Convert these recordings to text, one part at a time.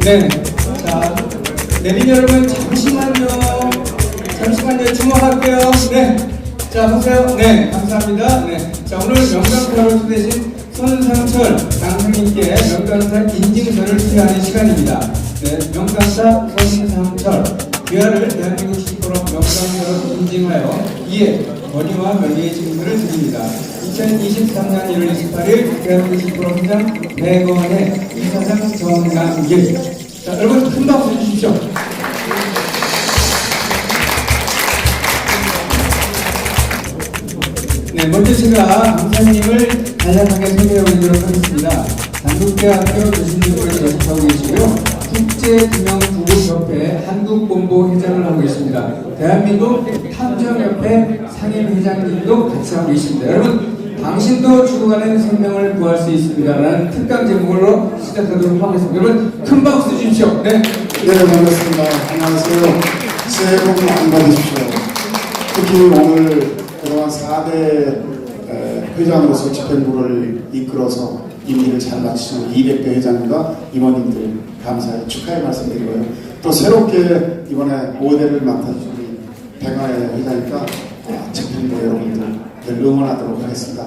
네. 자, 내린 여러분, 잠시만요. 주목할게요. 네. 자, 보세요. 네. 감사합니다. 네. 자, 오늘 명강사로 초대신 손상철 강사님께 명강사 인증서를 수여하는 시간입니다. 네. 명강사 손상철. 귀하를 대한민국 10% 명강사로 인증하여 이에 권위와 명예의 증서를 드립니다. 2023년 1월 28일 대한민국 10% 회장 백원의 이사장 정남길. 자, 여러분 큰 박수 주십시오. 네, 먼저 제가 강사님을 간략하게 소개해드리도록 하겠습니다. 단국대학교 교수님을 계속하고 계시고요. 국제금융구급협회 한국본부 회장을 하고 계십니다. 대한민국 탐정협회 상임회장님도 같이 하고 계십니다. 여러분, 당신도 죽어가는 생명을 구할 수 있습니다라는 특강 제목으로 시작하도록 하겠습니다. 여러분, 큰 박수 주십시오. 네. 네, 반갑습니다. 안녕하세요. 새해 복 많이 받으십시오. 특히 오늘 그동안 4대 회장으로서 집행부를 이끌어서 임기를 잘 마치신 200대 회장님과 임원님들 감사의 축하의 말씀드리고요. 또 새롭게 이번에 5대를 맡아주신 우리 백화의 회장님과 집행부 여러분들 응원하도록 하겠습니다.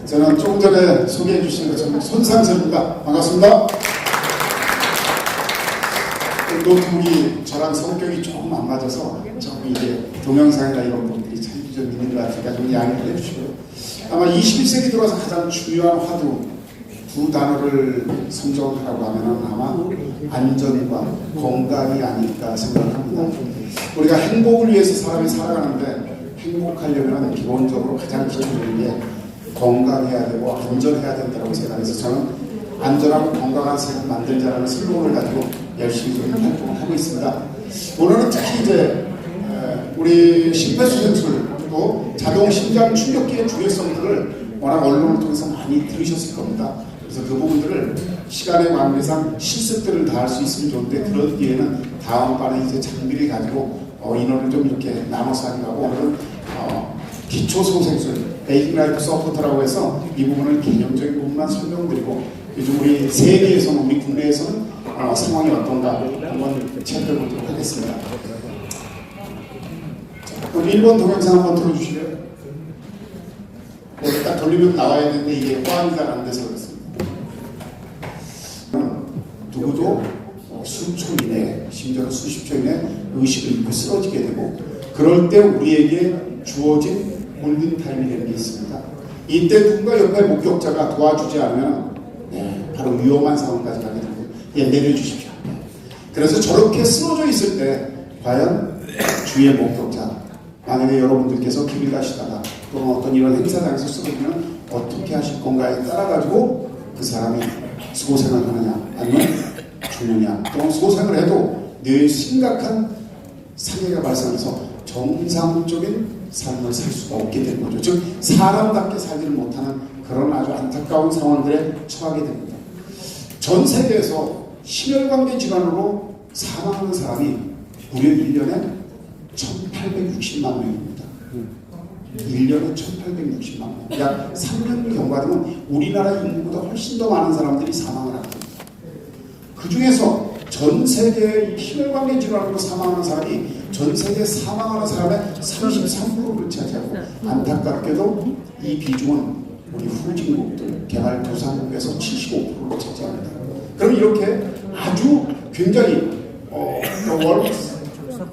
저는 조금 전에 소개해 주신 것처럼 손상철입니다. 반갑습니다. 또 두 분이 저랑 성격이 조금 안 맞아서 조금 이제 동영상이나 이런 분들이 참 좀 있는 것 같으니까 좀 양해를 해주시고요. 아마 21세기 들어와서 가장 중요한 화두 두 단어를 선정하라고 하면 아마 안전과 건강이 아닐까 생각합니다. 우리가 행복을 위해서 사람이 살아가는데 행복하려면 기본적으로 가장 기초적인 게 건강해야 되고 안전해야 된다고 생각해서 저는 안전하고 건강한 세상 만들자라는 슬로건을 가지고 열심히 좀 활동을 하고 있습니다. 오늘은 특히 이제 우리 심폐소생술, 자동 심장 충격기의 중요성들을 워낙 언론을 통해서 많이 들으셨을 겁니다. 그래서 그 부분들을 시간의 관계상 실습들을 다 할 수 있으면 좋은데 그런 뒤에는 다음번에 이제 장비를 가지고 인원을 좀 이렇게 나눠서 하려고 오늘은 기초소생술, 베이킹라이프 서포터라고 해서 이 부분을 개념적인 부분만 설명드리고 요즘 우리 세계에서는 우리 국내에서는 상황이 어떤가 한번 체크해보도록 하겠습니다. 그럼 1번 동영상 한번 틀어주시래요. 네, 딱 돌리면 나와야 되는데 이게 호환이 잘 안 돼서 그렇습니다. 누구도 수초 이내, 심지어는 수십 초 이내 의식을 잃고 쓰러지게 되고 그럴 때 우리에게 주어진 골든타임이 되는 게 있습니다. 이때 누군가 옆에 목격자가 도와주지 않으면 바로 위험한 상황까지 가게 되고 내려주십시오. 그래서 저렇게 쓰러져 있을 때 과연 주위의 목격자 만약에 여러분들께서 길을 가시다가 또는 어떤 이런 행사장에서 쓰러지면 어떻게 하실 건가에 따라가지고 그 사람이 소생을 하느냐 아니면 죽느냐 또는 소생을 해도 늘 심각한 상해가 발생해서 정상적인 삶을 살 수가 없게 되는 거죠. 즉 사람답게 살지를 못하는 그런 아주 안타까운 상황들에 처하게 됩니다. 전 세계에서 심혈관계 질환으로 사망하는 사람이 무려 1년에 1860만 명입니다. 1년에 1860만 명. 약 3년 경과되면 우리나라 인구보다 훨씬 더 많은 사람들이 사망을 합니다. 그 중에서 전 세계의 심혈관계 질환으로 사망하는 사람이 전 세계 사망하는 사람의 33%를 차지하고 안타깝게도 이 비중은 우리 후진국들, 개발도상국에서 75%를 차지합니다. 그럼 이렇게 아주 굉장히 월드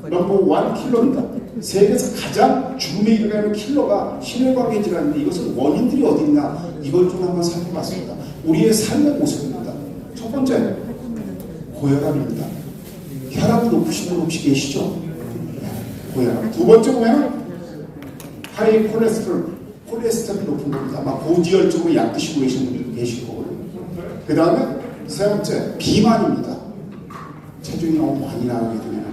넘버 1 킬러입니다. 세계에서 가장 죽음에 이르는 킬러가 심혈관계 질환인데 이것은 원인들이 어디 있나 이걸 좀 한번 살펴봤습니다. 우리의 삶의 모습입니다. 첫 번째 고혈압입니다. 혈압이 높으신 분 혹시 계시죠? 고혈압. 두 번째 보면 하이 콜레스테롤이 높은 겁니다. 아마 고지혈증으로 약 드시고 계신 분들도 계실 거고요. 그 다음에 세 번째 비만입니다. 체중이 너무 많이 나오게 되면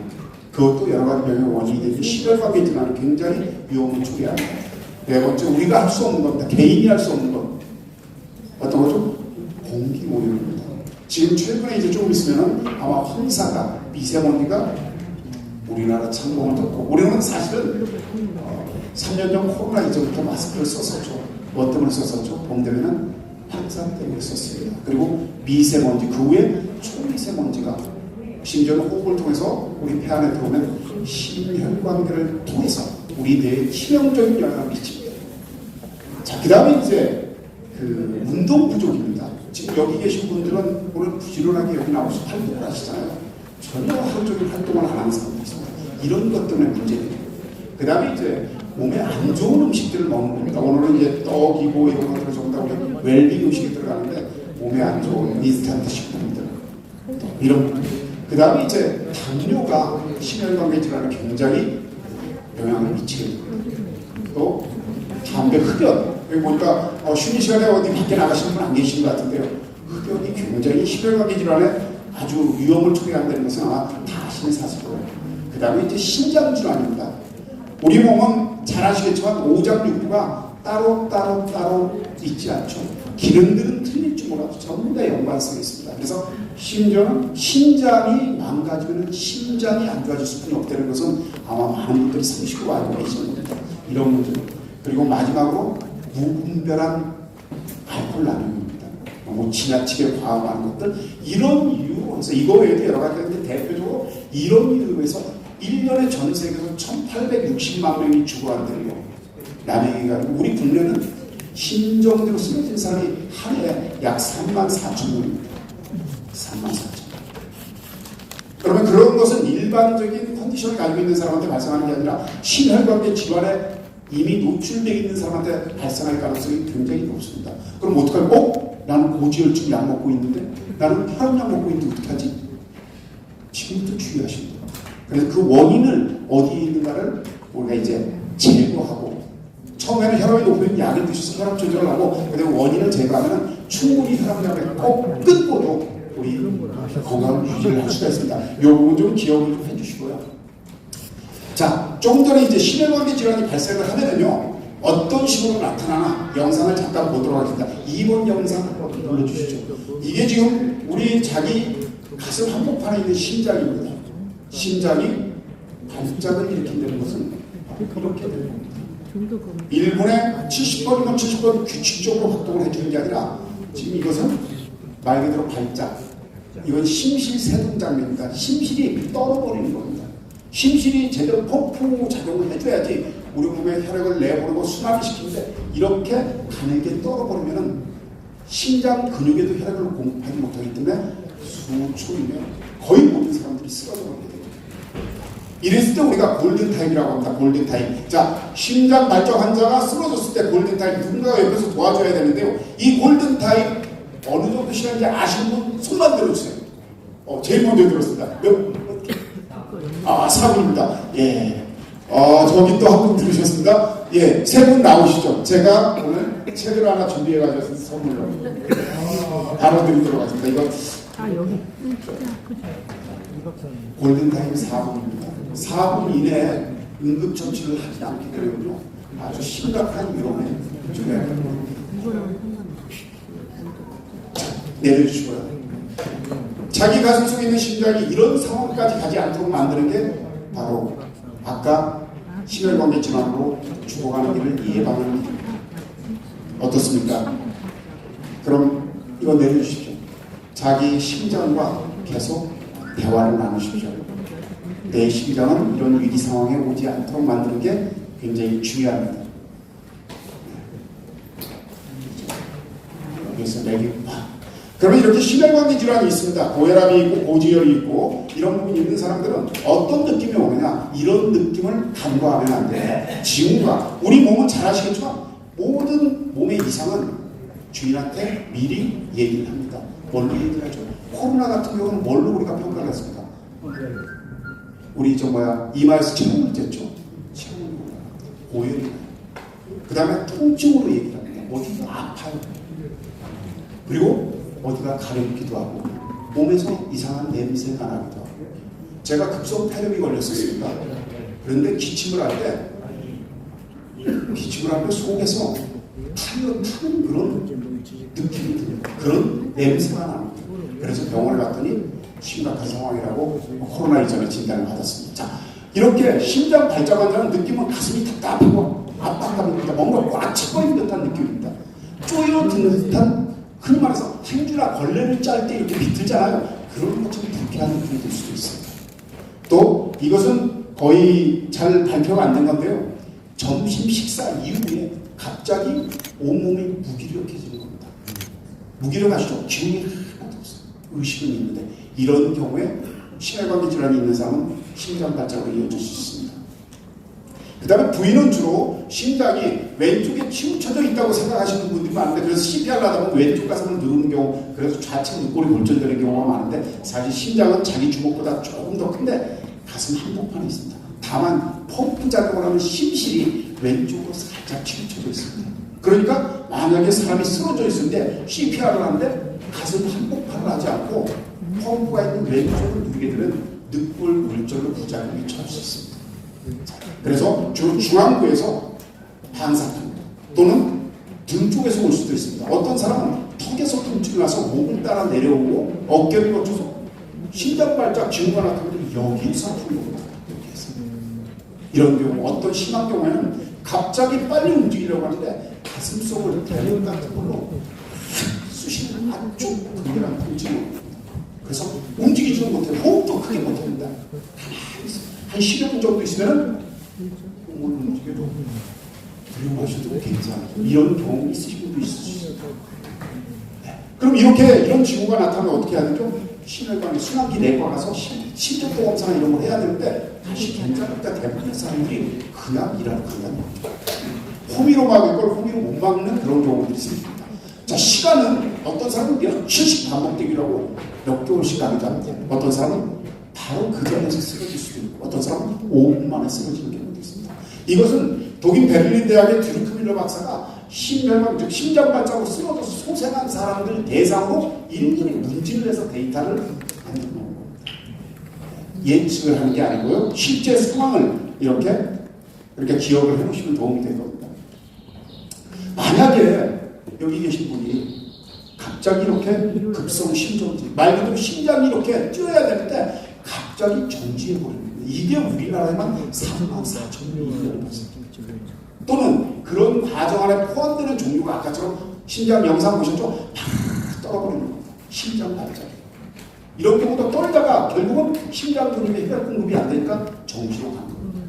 그것도 여러 가지 병의 원인이 되고 심혈관계 질환을 굉장히 위험을 초래합니다. 네 번째 우리가 할 수 없는 겁니다. 개인이 할 수 없는 것 어떤 거죠? 공기 오염입니다. 지금 최근에 이제 조금 있으면은 아마 황사가 미세먼지가 우리나라 창공을 덮고 우리는 사실은 3년 전 코로나 이전부터 마스크를 썼었죠. 뭐 때문에 썼었죠? 봄 되면은 황사 때문에 썼습니다. 그리고 미세먼지 그 후에 초미세먼지가 심지어는 호흡을 통해서 우리 폐 안에 들어오면 심혈관계를 통해서 우리 뇌에 치명적인 영향을 미칩니다. 자, 그 다음에 이제 그 운동 부족입니다. 지금 여기 계신 분들은 오늘 부지런하게 여기 나와서 활동을 하시잖아요. 전혀 하루 종일 활동을 안 하는 사람들이 있습니다. 이런 것 때문에 문제입니다. 그 다음에 이제 몸에 안 좋은 음식들을 먹는 겁니다. 오늘은 이제 떡이고 이런 것들을 전부 다 웰빙 음식이 들어가는데 몸에 안 좋은 인스턴트 식품들 이런. 그 다음에 이제 당뇨가 심혈관계 질환에 굉장히 영향을 미치게 됩니다. 또 담배 흡연, 여기 보니까 쉬는 시간에 어디 밖에 나가시는 분 안 계신 것 같은데요. 흡연이 굉장히 심혈관계 질환에 아주 위험을 초래한다는 것은 아마 다 아시는 사실이고요. 그 다음에 이제 신장 질환입니다. 우리 몸은 잘 아시겠지만 오장육부가 따로 있지 않죠. 기능들은 틀릴지 몰라도 전부 다 연관성이 있습니다. 그래서 심지어는 신장이 망가지면 심장이 안 좋아질 수뿐이 없다는 것은 아마 많은 분들이 상식으로 알고 계시는 겁니다. 이런 문제. 그리고 마지막으로 무분별한 알코올 남용입니다. 너무 지나치게 과음하는 것들, 이런 이유로 해서 이거 외에도 여러 가지가 있는데 대표적으로 이런 이유로 해서 1년에 전 세계에서 1860만 명이 죽어간대요. 남행이가 우리 국내는 심정지로 쓰러진 사람이 하루에 약 3만 4천 명입니다. 3만 4천. 그러면 그런 것은 일반적인 컨디션을 가지고 있는 사람한테 발생하는 게 아니라 심혈관계 질환에 이미 노출되어 있는 사람한테 발생할 가능성이 굉장히 높습니다. 그럼 어떡할까? 나는 고지혈증 약 먹고 있는데, 나는 혈압약 먹고 있는데 어떡하지? 지금부터 주의하십니다. 그래서 그 원인을 어디에 있는가를 우리가 이제 제거하고, 처음에는 혈압이 높으면 약을 드셔서 혈압 조절을 하고, 그다음에 원인을 제거하면 충분히 혈압약을 꼭 끊고도 우리 건강을 유지를 할 수가 있습니다. 이 부분 좀 기억을 좀 해주시고요. 자, 조금 전에 이제 심혈관계 질환이 발생을 하면은요, 어떤 식으로 나타나나 영상을 잠깐 보도록 하겠습니다. 2번 영상 한번 눌러주시죠. 이게 지금 우리 자기 가슴 한복판에 있는 심장입니다. 심장이 발작을 일으킨다는 것은 이렇게 되는 겁니다. 1분에 70번이면 70번 규칙적으로 활동을 해주는 게 아니라 지금 이것은 말 그대로 발작, 이건 심실세동 장면입니다. 심실이 떨어버리는 겁니다. 심실이 제대로 펌프 작용을 해줘야지 우리 몸에 혈액을 내보내고 순환을 시키는데, 이렇게 가늘게 떨어버리면 심장 근육에도 혈액을 공급하지 못하기 때문에 수초이면 거의 모든 사람들이 쓰러져버리게 됩니다. 이랬을 때 우리가 골든타임이라고 합니다. 골든타임. 자, 심장 발작 환자가 쓰러졌을 때 골든타임, 누군가가 옆에서 도와줘야 되는데요. 이 골든타임 어느 정도 시간인지 아시는 분 손만 들어주세요. 제일 먼저 들었습니다. 4분입니다. 예. 저기 또 한 분 들으셨습니다. 예, 3분 나오시죠. 제가 오늘 책을 하나 준비해가지고 선물로 바로 드리도록 하겠습니다. 이거 여기 골든타임 4분입니다. 4분 이내에 응급처치를 하지 않게 되면요, 아주 심각한 위험에 처해야 됩니다. 내려주시고요. 자기 가슴 속에 있는 심장이 이런 상황까지 가지 않도록 만드는 게 바로 아까 심혈관계 질환으로 죽어가는 길을 예방하는 길입니다. 어떻습니까? 그럼 이거 내려주십시오. 자기 심장과 계속 대화를 나누십시오. 내 심장은 이런 위기 상황에 오지 않도록 만드는 게 굉장히 중요합니다. 여기서 내기 그러면 이렇게 심혈관계 질환이 있습니다. 고혈압이 있고 고지혈이 있고 이런 부분이 있는 사람들은 어떤 느낌이 오느냐, 이런 느낌을 간과하면 안 돼. 지금과 우리 몸은 잘 아시겠지만 모든 몸의 이상은 주인한테 미리 얘기를 합니다. 뭘로 얘기를 하죠? 코로나 같은 경우는 뭘로 우리가 평가를 했습니까? 우리 이마에서 체온을 쟀죠. 체온으로 고열이 그 다음에 통증으로 얘기를 합니다. 어디가 아파요. 그리고 어디가 가렵기도 하고 몸에서 이상한 냄새가 나기도 하고. 제가 급성 폐렴이 걸렸었습니다. 그런데 기침을 할 때 속에서 타는 그런 느낌이 들어요. 그런 냄새가 납니다. 그래서 병원을 갔더니 심각한 상황이라고 코로나 이전에 진단을 받았습니다. 자, 이렇게 심장 발작 환자는 느낌은 가슴이 답답하고 압박감입니다. 뭔가 꽉 차버린 듯한 느낌입니다. 쪼여드는 듯한, 흔히 말해서 한 주나 걸레를 짤 때 이렇게 비틀잖아요. 그런 것처럼 불쾌한 느낌이 들 수도 있습니다. 또 이것은 거의 잘 발표가 안 된 건데요. 점심 식사 이후에 갑자기 온몸이 무기력해지는 겁니다. 무기력하시죠? 기운이 하나도 없어요. 의식은 있는데 이런 경우에 심혈관계 질환이 있는 사람은 심장 발작으로 이어질 수 있습니다. 그 다음에 부인은 주로 심장이 왼쪽에 치우쳐져 있다고 생각하시는 분들이 많은데 그래서 CPR을 하다 보면 왼쪽 가슴을 누르는 경우 그래서 좌측 눈꼬리 골절되는 경우가 많은데 사실 심장은 자기 주먹보다 조금 더 큰데 가슴 한복판에 있습니다. 다만 펌프 작용을 하면 심실이 왼쪽으로 살짝 치우쳐져 있습니다. 그러니까 만약에 사람이 쓰러져 있는데 CPR을 하는데 가슴 한복판을 하지 않고 펌프가 있는 왼쪽을 누르게 되면 늑골 골절로 부작용이 처할 수 있습니다. 그래서 주로 중앙부에서 반사통 또는 등 쪽에서 올 수도 있습니다. 어떤 사람은 턱에서 통증이 나서 목을 따라 내려오고 어깨를 거쳐서 심장 발작 징후가 나타나면 여기에서 아픈 겁니다. 여기에서. 이런 경우 어떤 심한 경우에는 갑자기 빨리 움직이려고 하는데 가슴속을 대문 같은 걸로 쑤시는 아주 불길한 통증이 옵니다. 그래서 움직이지도 못해요. 호흡도 크게 못합니다. 한 10여 분 정도 있으면 몸을 움직여도 두려워하셔도 괜찮아요. 이런 경험이 있으신 분도 있을 수 있습니다. 네. 그럼 이런 징후가 나타나면 어떻게 해야 되죠? 심혈관계 순환기 내과 가서 심전도 검사나 이런 걸 해야 되는데 다시 괜찮을까 대부분의 사람들이 그냥 일하러 간다는 거죠. 호미로 막을 걸 호미로 못 막는 그런 경우들이 있습니다. 자, 시간은 어떤 사람은 며칠씩 반복되기로 하고 몇 개월씩 가기도 합니다. 어떤 사람은 바로 그 자리에서 쓰러질 수도 있고 어떤 사람은 5분 만에 쓰러지는 경우도 있습니다. 이것은 독일 베를린 대학의 듀르크밀러 박사가 심혈관, 즉 심장 발작으로 쓰러져서 소생한 사람들 대상으로 일일이 문진을 해서 데이터를 만든 겁니다. 예측을 하는 게 아니고요. 실제 상황을 이렇게 기억을 해보시면 도움이 될 겁니다. 만약에 여기 계신 분이 갑자기 이렇게 급성 심정지, 말 그대로 심장이 이렇게 뛰어야 되는데 갑자기 정지해버립니다. 이게 우리나라에만 34,000명이 발생합니다. 또는 그런 과정 안에 포함되는 종류가 아까처럼 심장 영상 보셨죠? 팍 떨어버리는 겁니다. 심장 발작. 이런 경우도 떨다가 결국은 심장 근육에 혈액 공급이 안 되니까 정지로 가는 겁니다.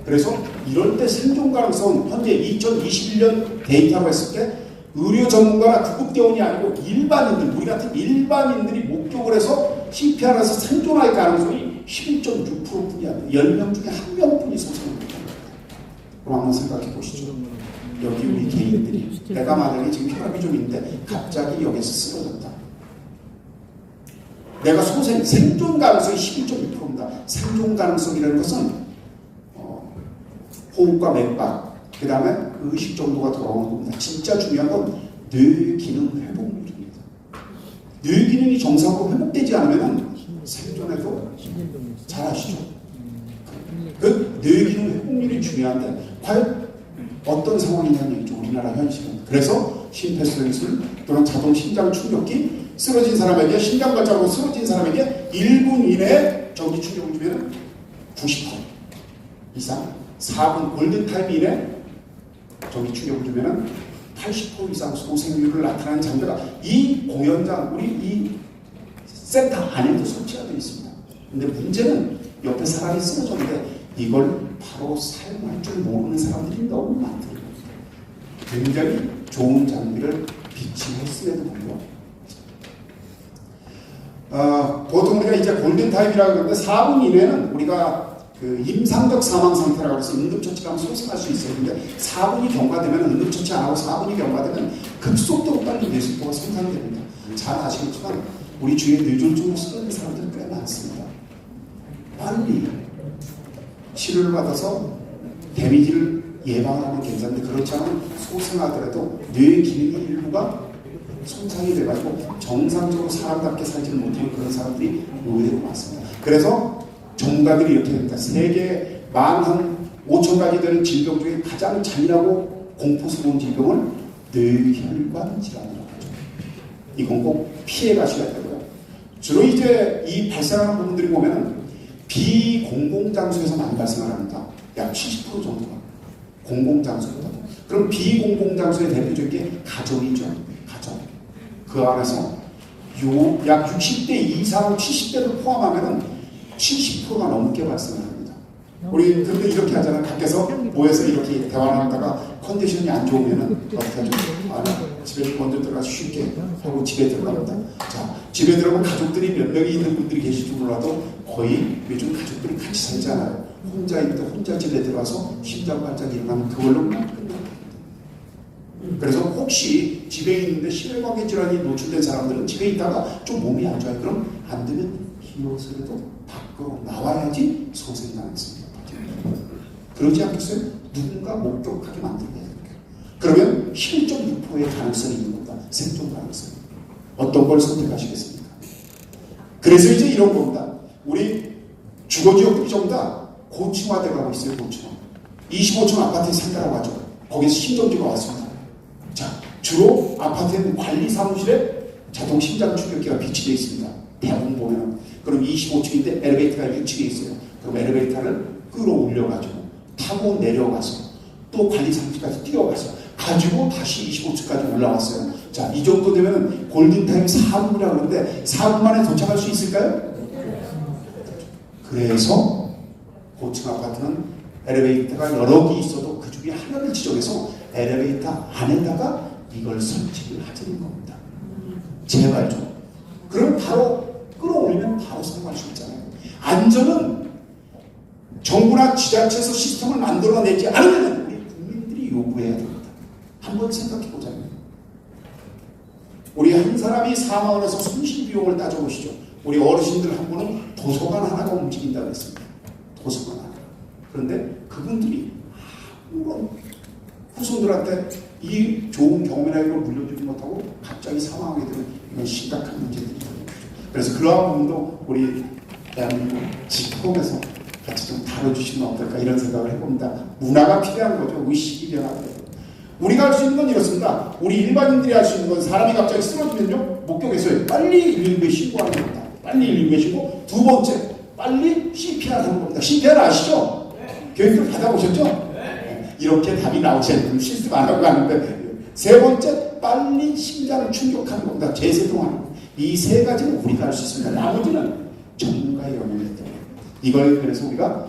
그래서 이럴 때 생존 가능성은 현재 2021년 데이터로 했을 때 의료 전문가나 구급대원이 아니고 일반인들, 우리 같은 일반인들이 목격을 해서 CPR에서 생존할 가능성이 11.6%뿐이 아니라 10명 중에 1명뿐이 소생합니다. 그럼 한번 생각해 보시죠. 여기 우리 개인들이 내가 만약에 지금 혈압이 좀 있는데 갑자기 여기서 쓰러졌다. 내가 생존 가능성이 11.6%입니다. 생존 가능성이라는 것은 호흡과 맥박, 그 다음에 의식 정도가 돌아오는 겁니다. 진짜 중요한 건 뇌 기능 회복률입니다. 뇌 기능이 정상으로 회복되지 않으면 생존에도 잘 아시죠? 그 뇌 기능 회복률이 중요한데 과연 어떤 상황이냐는 얘기죠. 우리나라 현실은. 그래서 심폐소생술 또는 자동 심장 충격기 쓰러진 사람에게 심장 발작으로 쓰러진 사람에게 1분 이내에 전기 충격을 주면 90% 이상 4분 골든타임 이내 전기 충격을 주면 80% 이상 소생률을 나타내는 장비가 이 공연장 우리 이 센터 안에도 설치가 되어 있습니다. 근데 문제는 옆에 사람이 쓰러졌는데 이걸 바로 사용할 줄 모르는 사람들이 너무 많더라고요. 굉장히 좋은 장비를 비치했음에도 불구하고 보통 우리가 이제 골든타임이라고 그러는데 4분 이내는 우리가 그 임상적 사망 상태라고 해서 응급처치를 하면 소생할 수 있어요. 근데 4분이 경과되면 응급처치 안 하고 4분이 경과되면 급속도로 빨리 뇌세포가 생산됩니다. 잘 아시겠지만 우리 주위에 뇌졸중으로 쓰러진 사람들이 꽤 많습니다. 빨리 치료를 받아서 데미지를 예방하면 괜찮은데 그렇지 않으면 소생하더라도 뇌 기능의 일부가 손상이 돼가지고 정상적으로 사람답게 살지를 못하는 그런 사람들이 의외로 많습니다. 그래서 전문가들이 이렇게 합니다. 세계 15,000가지 되는 질병 중에 가장 잔인하고 공포스러운 질병은 뇌혈관 질환이라고 하죠. 이건 꼭 피해 가셔야 되고요. 주로 이제 이 발생하는 부분들이 보면은 비공공장소에서 많이 발생합니다. 약 70% 정도가 공공장소입니다. 그럼 비공공장소의 대표적인 게 가정이죠. 가정. 그 안에서 약 60대 이상 70대를 포함하면 70%가 넘게 발생합니다. 우리 근데 이렇게 하잖아요. 밖에서 모여서 이렇게 대화를 하다가 컨디션이 안 좋으면은 어떻게 하죠? 집에 먼저 들어가서 쉽게 하고 집에 들어갑니다. 자, 집에 들어가면 가족들이 몇 명이 있는 분들이 계실지 몰라도 거의 요즘 가족들이 같이 살잖아요. 혼자 있다 혼자 집에 들어가서 심장 발작 일어나면 그걸로 끝납니다. 그래서 혹시 집에 있는데 심혈관계 질환이 노출된 사람들은 집에 있다가 좀 몸이 안 좋아요. 그럼 안 되면 비로소라도 밖으로 나와야지 소생이 나겠습니다. 그러지 않겠어요? 누군가 목격하게 만들어야 됩니다. 그러면 11.6%의 가능성이 있는 겁니다. 생존 가능성. 어떤 걸 선택하시겠습니까? 그래서 이제 이런 겁니다. 우리 주거지역들이 전부 다 고층화돼 가고 있어요. 고층화. 25층 아파트에 산다고 하죠. 거기서 심정지가 왔습니다. 자, 주로 아파트에는 관리 사무실에 자동 심장 충격기가 비치되어 있습니다. 대부분 보면. 그럼 25층인데 엘리베이터가 6층에 있어요. 그럼 엘리베이터를 끌어올려가지고 타고 내려가서 또 관리 사무실까지 뛰어가서 가지고 다시 25층까지 올라왔어요. 자, 이 정도 되면 골든타임 4분이라고 그러는데 4분 만에 도착할 수 있을까요? 그래서 고층 아파트는 엘리베이터가 여러 개 있어도 그 중에 하나를 지정해서 엘리베이터 안에다가 이걸 설치를 하자는 겁니다. 제발 좀. 그럼 바로 끌어올리면 바로 사용할 수 있잖아요. 안전은 정부나 지자체에서 시스템을 만들어내지 않으면 우리 국민들이 요구해야 됩니다. 한번 생각해보자면 우리 한 사람이 4만 원에서 손실 비용을 따져보시죠. 우리 어르신들 한 분은 도서관 하나가 움직인다고 했습니다. 도서관 하나. 그런데 그분들이 아무런 후손들한테 이 좋은 경험이나 이걸 물려주지 못하고 갑자기 사망하게 되면 이건 심각한 문제들이죠. 그래서 그러한 부분도 우리 대한민국 집권에서 같이 좀 다뤄주시면 어떨까 이런 생각을 해봅니다. 문화가 필요한 거죠. 의식이 변화돼요. 우리가 할 수 있는 건 이렇습니다. 우리 일반인들이 할 수 있는 건 사람이 갑자기 쓰러지면요. 목격해서 빨리 119에 신고하는 겁니다. 빨리 119에 신고. 두 번째, 빨리 CPR 하는 겁니다. CPR 아시죠? 교육을 받아보셨죠? 이렇게 답이 나오지 않으면 실습 안 하고 가는데 세 번째, 빨리 심장을 충격하는 겁니다. 재세동하는 겁니다. 이 세 가지는 우리가 할 수 있습니다. 나머지는 전문가의 영역이기 때문에 이걸 그래서 우리가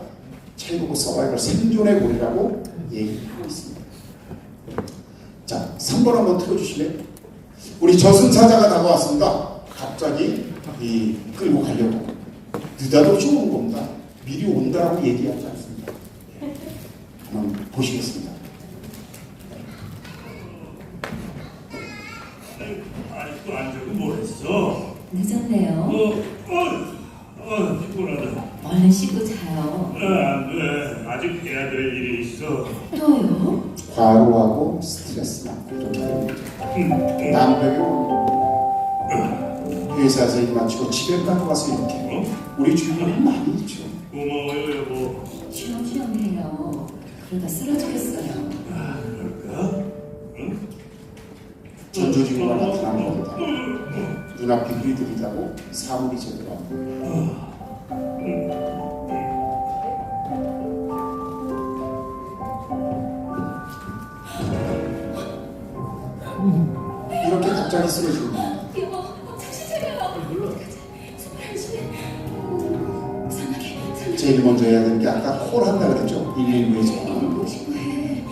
최고고 서바이벌 생존의 고리라고 얘기하고 있습니다. 자, 3번 한번 틀어주실래요? 우리 저승사자가 다가왔습니다. 갑자기 끌고 가려고 느닷없이 오는 겁니다. 미리 온다라고 얘기하지 않습니다. 한번 보시겠습니다. 아직도 안 자고 뭘 했어? 늦었네요. 피곤하다. 얼른 씻고 자요. 안 돼. 아직 해야 될 일이 있어. 또요? 과로하고 스트레스 많고 이렇게 됩니다. 남편은 회사에서 일 마치고 집에까지 와서 이렇게 우리 주변에 많이 있죠. 고마워요, 여보. 쉬엄쉬엄 해요. 그러다 쓰러지겠어요. 그럴까? 응? 전조지구가 나타나는 겁니다. 눈앞이 흐리들이다고 사물이 제대로 이렇게 갑자기 쓰러지는 거예요. 여보, 정신 차려요. 정말 한심해. 이상하게. 제일 먼저 해야 되는 게 아까 콜 한다 그랬죠? 119에 전화. 신고해.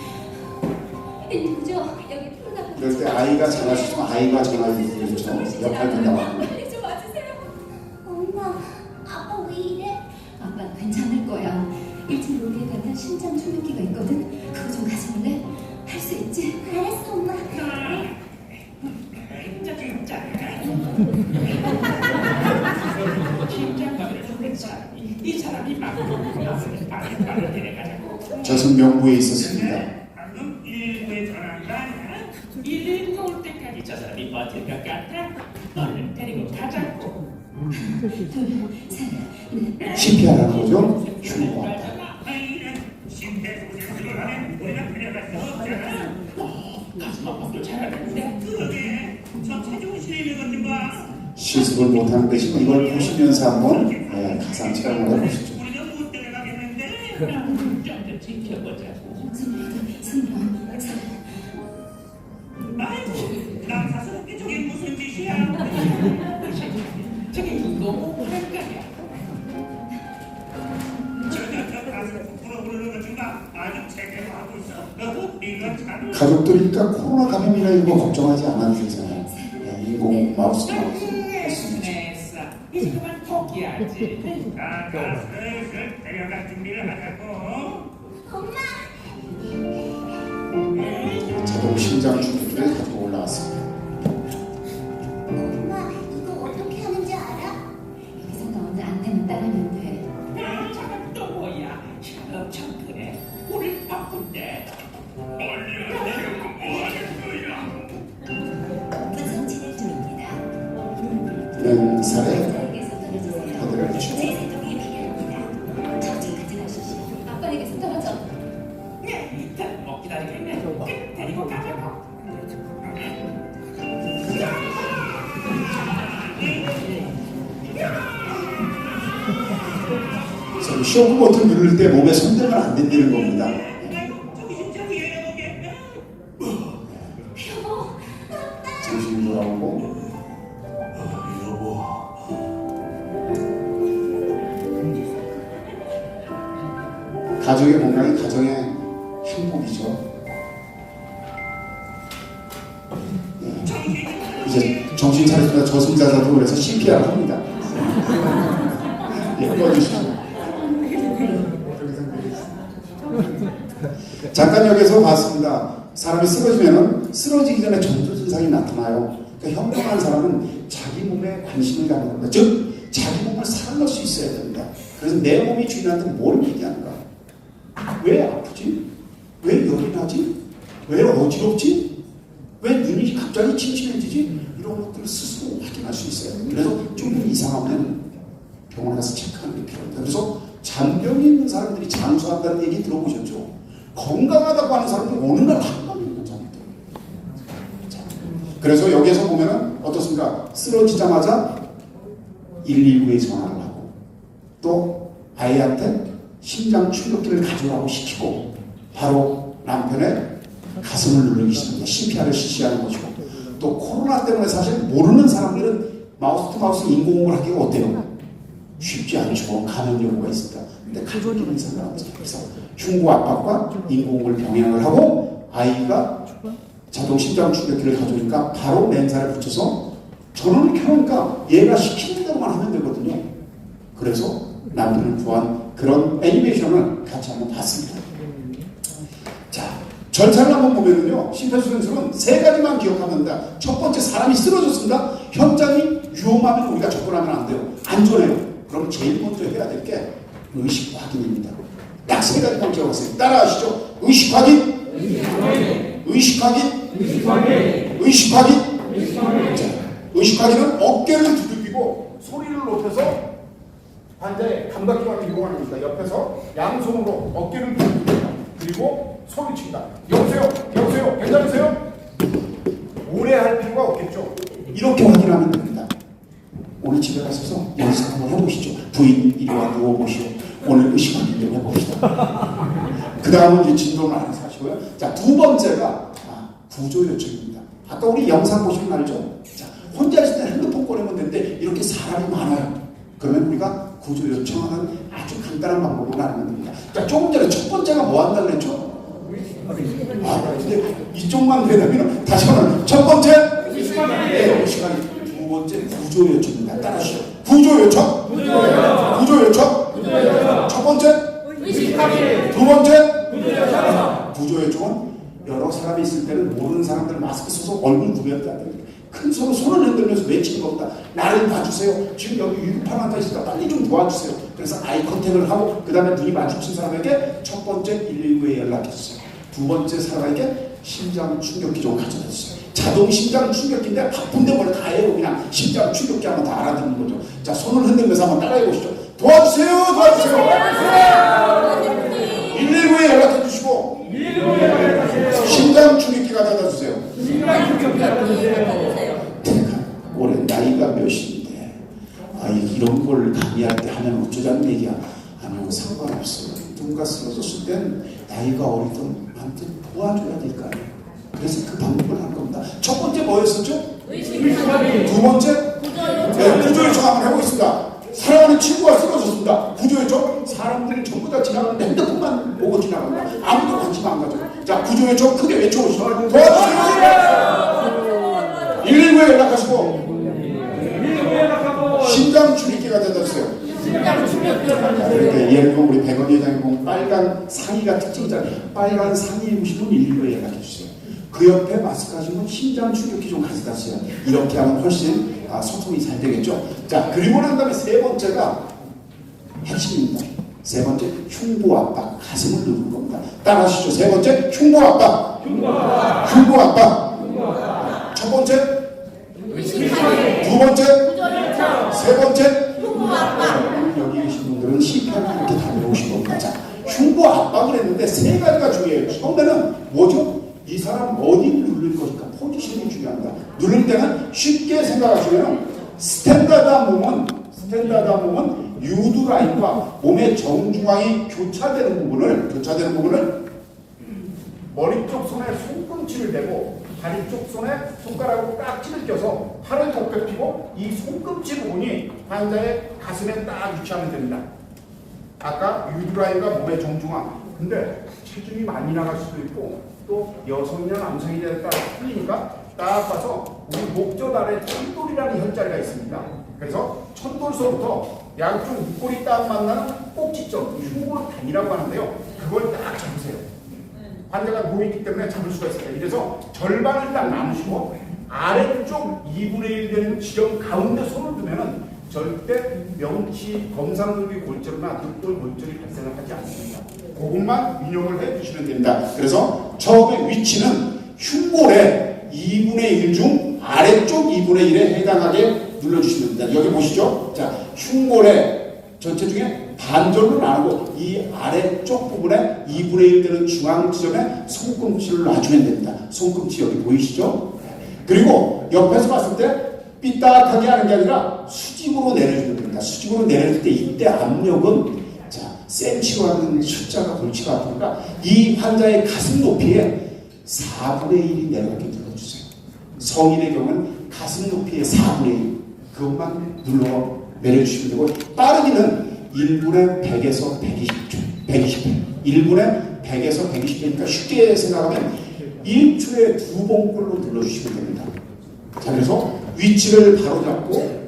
119죠? 여기 풀어다. 그럴 때 아이가 전화 주시면 아이가 전화를 드리죠. 옆에 나와. 빨리 좀 와주세요. 엄마, 아빠 왜 이래? 아빠 괜찮을 거야. 1층 로비에 가면 심장 충격기가 있거든. 그거 좀 가져올래? 할 수 있지? 알았어, 엄마. 이 사람이 막 빨리 데려가자고. 저승 명부에 있었습니다. 방금 119에 전화한 거 아니야? 119가 올 때까지 저 사람이 버틸 것 같아? 얼른 데리고 가자고. 둘, 셋, 넷. CPR 하는 거죠? 흉보한다. 심폐소생술을 하면 우리가 데려갈 수 없잖아. 가슴 아파도 잘하는데 그러게 저 체중실에 걷는 거 시습을 못하는 대신 이걸 보시면서 한번 가상 체험을 해보시죠. 우리는 못 데려가겠는데 좀더 지켜보자고. 승부랑 아이고 난 가서 웃기 저게 무슨 짓이야. 가족들이니까 코로나 감염이나 이런 거 걱정하지 않아도 되잖아요. 인공 마우스 했습니다. 됐어. 이제 그만 포기하지. 아까 슬슬 데려갈 준비를 하자고. 자동 심장 주기를 가지고 올라왔습니다. 엄마, 이거 어떻게 하는지 알아? 여기서 나오는 안내만 따르면 돼. 저건 또 뭐야? 엄청 크네. 우리 바쁜데. 빨리 하려고 뭐 하는 거야? 부정 진행 중입니다. 맨살에 아빠에게서 떨어지세요. 아들을 주고 제 생각이 필요합니다. 저좀 가져가십시오. 아빠에게서 떨어져. 네, 못 기다리겠네. 데리고 가자고. 쇼크 버튼 누를 때 몸에 손대면 안 된다는 겁니다. 정신이 돌아오고 가족의 건강이 가정의 행복이죠. 이제 정신 차렸습니다. 저승자자도 그래서 CPR 합니다. 예, 꺼주시죠. 잠깐 여기서 봤습니다. 사람이 쓰러지면은 쓰러지기 전에 전조 증상이 나타나요. 그러니까 현명한 사람은 자기 몸에 관심을 갖는 겁니다. 즉 자기 몸을 사랑할 수 있어야 됩니다. 그래서 내 몸이 주인한테 뭘 얘기하는가? 왜 아프지? 왜 열이 나지? 왜 어지럽지? 왜 눈이 갑자기 침침해지지? 이런 것들을 스스로 확인할 수 있어요. 그래서 좀 이상하면 병원 가서 체크하는 게 필요합니다. 그래서 잔병이 있는 사람들이 장수한다는 얘기 들어보셨죠? 건강하다고 하는 사람들은 어느 날 한 번 있는 사람들. 그래서 여기에서 보면은 어떻습니까? 쓰러지자마자 119에 전화를 하고 또 아이한테 심장 충격기를 가져가고 시키고 바로 남편의 가슴을 누르기 시작합니다. CPR을 실시하는 것이고 또 코로나 때문에 사실 모르는 사람들은 마우스 투 마우스 인공호흡을 하기가 어때요? 쉽지 않죠. 감염 여부가 있습니다. 근데 가족들은 상관없어요. 그래서 흉부 압박과 인공호흡을 병행을 하고 아이가 자동 심장 충격기를 가져오니까 바로 렌사를 붙여서 전원을 켜니까 얘가 시키는 대로만 하면 되거든요. 그래서 남편을 구한 그런 애니메이션을 같이 한번 봤습니다. 자, 절차를 한번 보면은요, 심폐소생술은 세 가지만 기억하면 됩니다. 첫 번째, 사람이 쓰러졌습니다. 현장이 위험하면 우리가 접근하면 안 돼요. 안전해요. 그럼 제일 먼저 해야 될 게 의식 확인입니다. 딱 세 가지만 기억하세요. 따라하시죠. 의식 확인, 의식 확인, 의식 확인. 자, 의식 확인은 어깨를 두들기고 소리를 높여서 환자의 감각기관을 이용하는 겁니다. 옆에서 양손으로 어깨를 두들깁니다. 그리고 소리친다. 여보세요? 여보세요? 괜찮으세요? 오래 할 필요가 없겠죠. 이렇게 확인하면 됩니다. 오늘 집에 가셔서 연습 한번 해보시죠. 부인 이리 와 누워보시오. 오늘 의식 확인 좀 해봅시다. 그 다음은 이제 진동을 알아서 하시고요. 자, 두 번째가 구조 요청입니다. 아까 우리 영상 보시면 알죠? 자, 혼자 있을 때 핸드폰 꺼내면 되는데 이렇게 사람이 많아요. 그러면 우리가 구조 요청하는 아주 간단한 방법으로 알면 됩니다. 자, 조금 전에 첫 번째가 뭐 한다고 그랬죠? 근데 이쪽만 되면 다시 한번 첫 번째 네, 시간이 두 번째 구조 요청입니다. 따라하시죠. 구조 요청. 구조 요청. 첫 번째 두 번째 구조 요청은 여러 사람이 있을 때는 모르는 사람들 마스크 써서 얼굴 구별도 안 됩니다. 큰 서로 손을 흔들면서 외치는 겁니다. 나를 봐주세요. 지금 여기 위급한 환자 있으니까 빨리 좀 도와주세요. 그래서 아이 컨택을 하고 그 다음에 눈이 마주친 사람에게 첫 번째 119에 연락해주세요. 두 번째 사람에게 심장 충격기 좀 가져다주세요. 자동 심장 충격기인데 바쁜데 뭘 다 해요. 그냥 심장 충격기 하면 다 알아듣는 거죠. 자, 손을 흔들면서 한번 따라해 보시죠. 도와주세요. 도와주세요. 119에 연락해 주시고 심장 충격기 가져다 주세요. 올해 나이가 몇인데 이런 걸 강의할 때 하면 어쩌자는 얘기야. 아니요, 상관없어요. 누군가 쓰러졌을 땐 나이가 어리든 한테 도와줘야 될 거 아니에요. 그래서 그 방법을 한 겁니다. 첫 번째 뭐였었죠? 두 번째 구조 요청 한번 해보겠습니다. 사랑하는 친구가 쓰러졌습니다. 구조 요청. 사람들이 전부 다 지나가는데 핸드폰만 보고 지나갑니다. 아무도 관심 안 가죠. 자, 구조 요청 크게 외쳐보시죠. 도와주세요. 119에 연락하시고 심장 출입기가 되었어요. 그러니까 예를 들면 우리 백원 회장이 보면 빨간 상의가 특징이잖아요. 빨간 상의 입으신 분 119에 연락해 주세요. 그 옆에 마스크 하신 분 심장 출입기 좀 가져다 주세요. 이렇게 하면 훨씬 소통이 잘 되겠죠. 자, 그리고 난 다음에 세 번째가 핵심입니다. 세 번째, 흉부 압박, 가슴을 누르는 겁니다. 따라하시죠. 세 번째, 흉부 압박. 흉부 압박. 첫 번째, 두 번째, 세 번째, 여기 계신 분들은 CPR 이렇게 다 배우신 겁니다. 자, 흉부 압박을 했는데 세 가지가 중요해요. 처음에는 뭐죠? 이 사람 어디를 누를 것인가? 포지션이 중요합니다. 누를 때는 쉽게 생각하시면 스탠다드한 몸은 유두라인과 몸의 정중앙이 교차되는 부분을 머리 쪽 손에 손꿈치를 대고 다리 쪽 손에 손가락으로 깍지를 껴서 팔을 덮여 피고 이 손꿈치 부분이 환자의 가슴에 딱 위치하면 됩니다. 아까 유두라인과 몸의 정중앙. 근데 체중이 많이 나갈 수도 있고 또 여성이나 남성이냐에 따라 틀리니까 딱 봐서 우리 목젖 아래 천돌이라는 혈자리가 있습니다. 그래서 천돌서부터 양쪽 목골이 딱 만나는 꼭지점, 흉골단이라고 하는데요. 그걸 딱 잡으세요. 환자가 누워있기 때문에 잡을 수가 있습니다. 이래서 절반을 딱 나누시고 아래쪽 2분의 1 되는 지점 가운데 손을 두면은 절대 명치, 검상돌기 골절이나 늑돌 골절이 발생을 하지 않습니다. 그것만 운영을 해주시면 됩니다. 그래서 처음에 위치는 흉골의 2분의 1 중 아래쪽 2분의 1에 해당하게 눌러주시면 됩니다. 여기 보시죠. 자, 흉골의 전체 중에 반절로 나누고 이 아래쪽 부분에 2분의 1 되는 중앙 지점에 손꿈치를 놔주면 됩니다. 손꿈치 여기 보이시죠? 그리고 옆에서 봤을 때 삐딱하게 하는 게 아니라 수직으로 내려주면 됩니다. 수직으로 내려줄 때 이때 압력은 센치로 하는 숫자가 골치가 아프니까 이 환자의 가슴 높이에 4분의 1이 내려가게 눌러주세요. 성인의 경우는 가슴 높이의 4분의 1 그것만 눌러 내려주시면 되고 빠르기는 1분에 100에서 120회 1분에 100에서 120회니까 쉽게 생각하면 1초에 2번꼴로 눌러주시면 됩니다. 자, 그래서 위치를 바로 잡고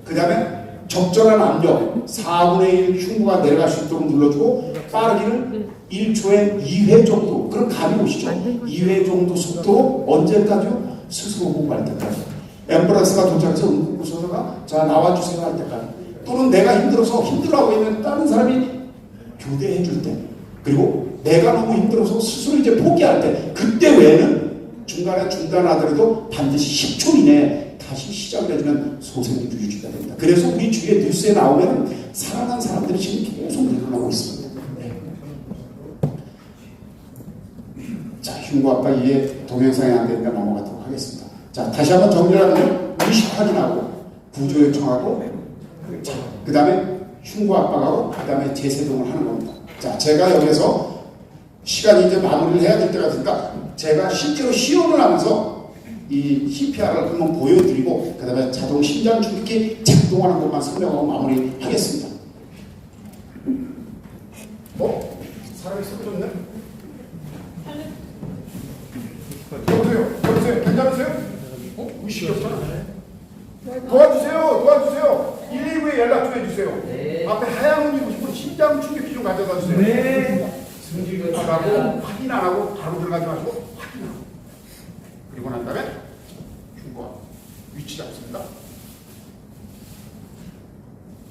그 다음에 적절한 압력 4분의 1 흉부가 내려갈 수 있도록 눌러주고 빠르기는 1초에 2회 정도 그럼 감이 오시죠? 2회 정도 속도로 언제까지요? 스스로 호흡할 때까지 앰뷸런스가 도착해서 응급구조사가 자 나와주세요 할 때까지 또는 내가 힘들어하고 있는 다른 사람이 교대해 줄 때 그리고 내가 너무 힘들어서 스스로 이제 포기할 때 그때 외에는 중간에 중단하더라도 반드시 10초 이내에 다시 시작을 해주면 소생이 유지가 됩니다. 그래서 우리 주위에 뉴스에 나오면 살아난 사람들이 지금 계속 늘어나고 있습니다. 네. 자, 흉부 압박 이게 동영상이 안 되니까 넘어가도록 하겠습니다. 자, 다시 한번 정리하면 의식 확인하고 구조 요청하고 그 다음에 흉부 압박하고 그 다음에 재세동을 하는 겁니다. 자, 제가 여기서 시간이 이제 마무리를 해야 될 때가 되니까 제가 실제로 시연을 하면서 이 CPR을 한번 보여드리고 그 다음에 자동 심장 출입기 작동하는 것만 설명하고 마무리하겠습니다. 사람이 쓰러졌네? 여보세요? 괜찮으세요? 의식이 없잖아. 도와주세요. 119에 연락 좀 해주세요. 네. 앞에 하얀 옷 입으신 분 심장 출입기 좀 가져다 주세요. 네. 승질하고 확인 안 하고 바로 들어가지 마시고 확인하고 그리고 난 다음에 흉부와 위치 잡습니다.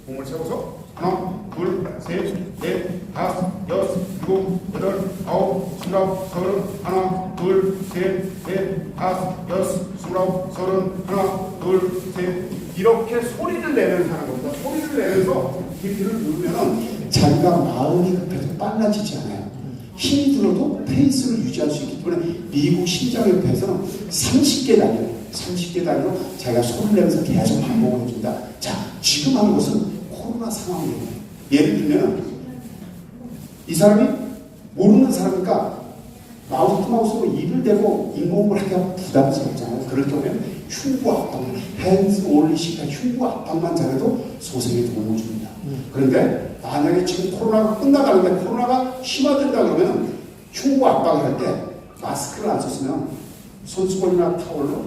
몸을 세워서 하나, 둘, 셋, 넷, 다섯, 여섯, 일곱, 여덟, 아홉, 스물아홉, 서른, 하나, 둘, 셋, 넷, 다섯, 여섯, 스물아홉, 서른, 하나, 둘, 셋 이렇게 소리를 내면서 하는 겁니다. 소리를 내면서 깊이를 누르면 자기가 마음이 급해도 빨라지지 않아요. 힘이 들어도 페이스를 유지할 수 있기 때문에 미국 심장협회에서는 30개 단위로 자기가 소리를 내면서 계속 반복을 해줍니다. 자, 지금 하는 것은 코로나 상황이에요. 예를 들면 이 사람이 모르는 사람이니까 마우스 투 마우스로 입을 대고 인공을 하기가 부담스럽잖아요. 그럴 경우에는 흉부 압박만 핸즈 올리시가 흉부 압박만 잘해도 소생에 도움을 줍니다. 그런데 만약에 지금 코로나가 끝나가는데 코로나가 심화된다 그러면 흉부 압박을 할 때 마스크를 안 썼으면 손수건이나 타월로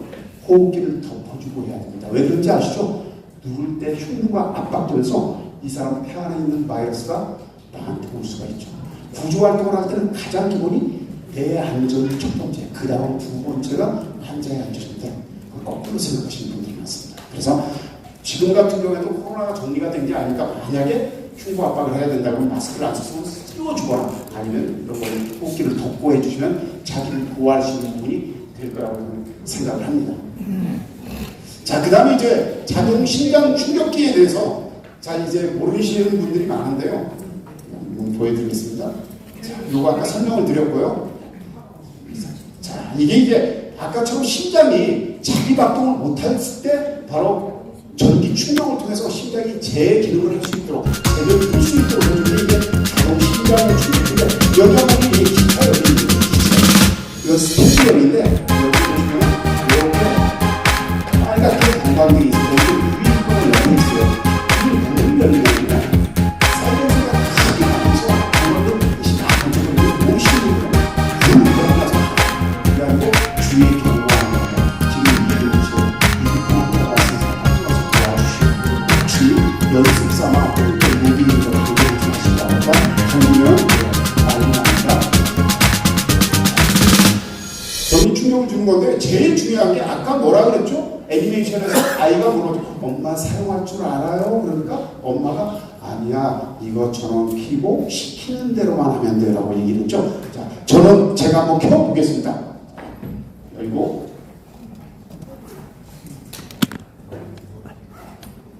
호흡기를 덮어주고 해야 됩니다. 왜 그런지 아시죠? 누울 때 흉부가 압박되면서 이 사람 폐 안에 있는 바이러스가 나한테 올 수가 있죠. 구조활동을 할 때는 가장 기본이 내 안전이 첫 번째, 그 다음 두 번째가 환자의 안전인데 거꾸로 생각하시는 분들이 많습니다. 그래서 지금 같은 경우에도 코로나가 정리가 된 게 아니니까 만약에 흉부 압박을 해야 된다면 마스크를 안 썼으면 씌워주거나 아니면 이런 거를 호흡기를 덮고 해주시면 자기를 보호할 수 있는 부분이 될 거라고 생각을 합니다. 자, 그 다음에 이제 작용 심장 충격기에 대해서 자, 이제 모르시는 분들이 많은데요. 보여드리겠습니다. 자, 요거 아까 설명을 드렸고요. 자, 이게 이제 아까처럼 심장이 자기 박동을 못했을 때 바로 전기 충격을 통해서 심장이 재기능을 할 수 있도록 제대로 될 수 있도록 해주는 게 자동 심장의 충격인데 여기가 보면 이게 기차열이 이거 스테디열인데 여기 보시면 이렇게 빨갛게 방광들이 있어요. 여기 유리병을 열고 있어요. 이 문을 열리는 겁니다. 사이렌스가 크게 나면서 그걸로 대신 안쪽으로 모시는 거예요. 문을 열어서 그리고 주위에 경고하는 거예요. 지금 이를 보시고 연습 삼아 모비를 좀 하시다가 정리면 난리 납니다. 전기 충격을 주는 건데 제일 중요한 게 아까 뭐라 그랬죠? 애니메이션에서 아이가 물어줘. 엄마 사용할 줄 알아요? 그러니까 엄마가 아니야 이거 전원 켜고 시키는 대로만 하면 돼 라고 얘기를 했죠. 자, 전원 제가 한번 켜보겠습니다. 그리고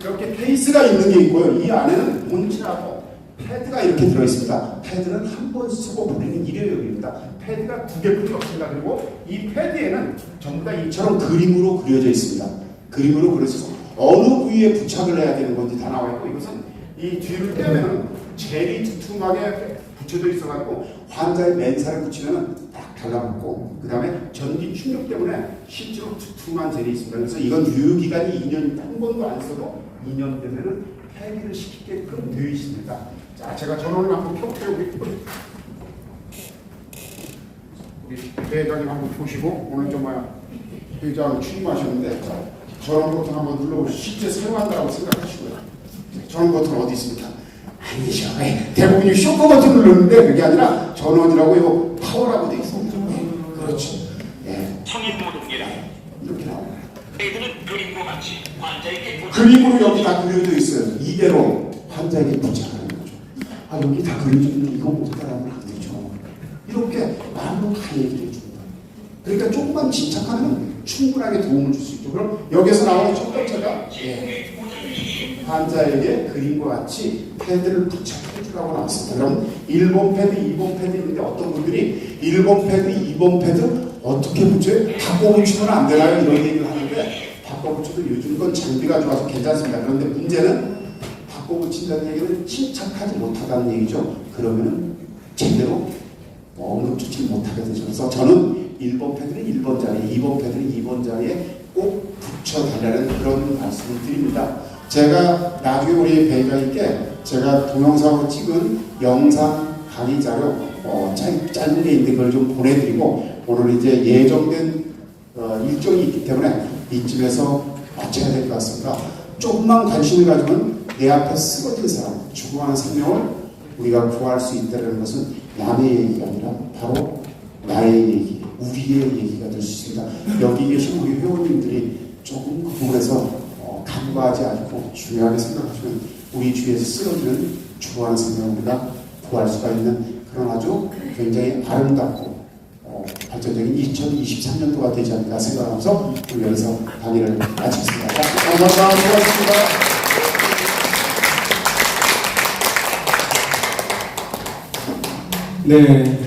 이렇게 케이스가 있는 게 있고요. 이 안에는 본체하고 패드가 이렇게 들어있습니다. 패드는 한 번 쓰고 보내는 일회용입니다. 패드가 두 개뿐이 없습니다. 그리고 이 패드에는 전부 다 이처럼 그림으로 그려져 있습니다. 그림으로 그려서 어느 부위에 부착을 해야 되는 건지 다 나와 있고 이것은 이 뒤를 떼면 젤이 두툼하게 붙여져 있어가지고 환자의 맨살에 붙이면 딱 달라붙고 그 다음에 전기 충격 때문에 실제로 두툼한 젤이 있습니다. 그래서 이건 유효기간이 2년 한 번도 안 써도 2년 되면은 폐기를 시키게끔 되어 있습니다. 자, 제가 전원을 한번 켜볼게요. 우리 회장님 한번 보시고 오늘 좀 회장 취임하셨는데 전원 버튼 한번 눌러보시고 실제 사용한다고 생각하시고요. 전원 버튼 어디 있습니까? 아니죠. 대부분이 쇼크 버튼 눌렀는데 그게 아니라 전원이라고 이거 파워라고 되어 있습니다. 그렇지. 예. 성인 모독이라 이렇게 나옵니다. 애들은 그림과 같이 환자에게 그림으로 여기 다 그려져 있어요. 이대로 환자에게 부착하는 거죠. 아, 여기 다 그려져 있는 이거 못 따라하면 안 되죠. 이렇게 말로 다 얘기를 해줍니다. 그러니까 조금만 집착하면 충분하게 도움을 줄 수 있죠. 그럼 여기서 나오는 첫 번째가 환자에게 그림과 같이 패드를 부착해 주라고 나왔습니다. 그럼 1번 패드, 2번 패드 있는데 어떤 분들이 1번 패드, 2번 패드 어떻게 붙여요? 바꿔 붙이면 안 되나요? 이런 얘기를 하는데 바꿔 붙여도 요즘 건 장비가 좋아서 괜찮습니다. 그런데 문제는 바꿔 붙인다는 얘기는 침착하지 못하다는 얘기죠. 그러면은 제대로 응급조치 못하게 되죠. 그래서 저는 1번 패드는 1번 자리에, 2번 패드는 2번 자리에 꼭 붙여달라는 그런 말씀을 드립니다. 제가 나중에 우리 배우자님께 제가 동영상으로 찍은 영상 강의 자료 짧은 게 있는데 그걸 좀 보내드리고 오늘 이제 예정된 일정이 있기 때문에 이쯤에서 마쳐야 될 것 같습니다. 조금만 관심을 가지면 내 앞에 쓰러진 사람, 죽어가는 생명을 우리가 구할 수 있다는 것은 남의 얘기가 아니라 바로 나의 얘기, 우리의 얘기가 될 수 있습니다. 여기 계신 우리 회원님들이 조금 그 부분에서 간과하지 않고 중요하게 생각하시면 우리 주위에서 쓰러지는 죽어가는 생명을 우리가 구할 수가 있는 그런 아주 굉장히 아름답고 발전적인 2023년도가 되지 않을까 생각하면서 우리 여기서 강의를 마치겠습니다. 감사합니다. 수고하셨습니다. 네.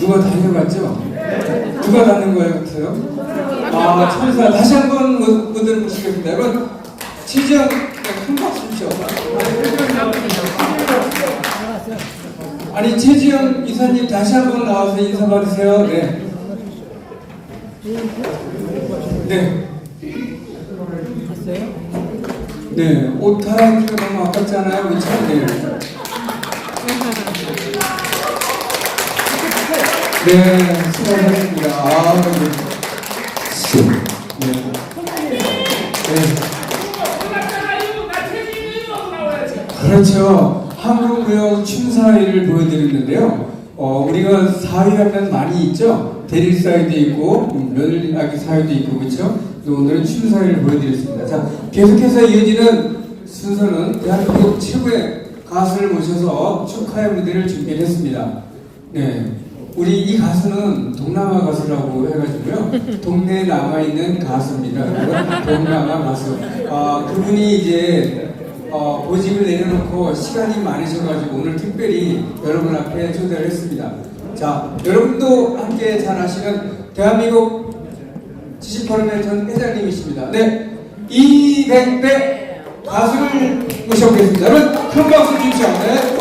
누가 달려갔죠? 누가 닿는 거예요, 같아요? 아, 천사. 다시 한번 무대를 보시겠습니다. 여러분, 최지영, 큰 박수 주시죠. 아니, 최지영 이사님 다시 한번 나와서 인사 받으세요. 네. 네. 네, 옷 갈아입기가 너무 아깝지 않아요? 그렇죠? 네. 네, 수고하셨습니다. 아, 네. 그렇죠. 한국무용 춤사위를 보여드렸는데요. 우리가 사위하면 많이 있죠. 대릴사위도 있고 며느리아기 사위도 있고 그렇죠. 오늘은 춤사위를 보여드렸습니다. 자, 계속해서 이어지는 순서는 대한민국 최고의 가수를 모셔서 축하의 무대를 준비했습니다. 네, 우리 이 가수는 동남아 가수라고 해가지고요. 동네에 남아있는 가수입니다. 동남아 가수. 그분이 이제 보직을 내려놓고 시간이 많으셔가지고 오늘 특별히 여러분 앞에 초대를 했습니다. 자, 여러분도 함께 잘 아시는 대한민국 78회 전 회장님이십니다. 네, 이백배 가수를 모셔보겠습니다. 여러분 큰 박수 주십시오. 네.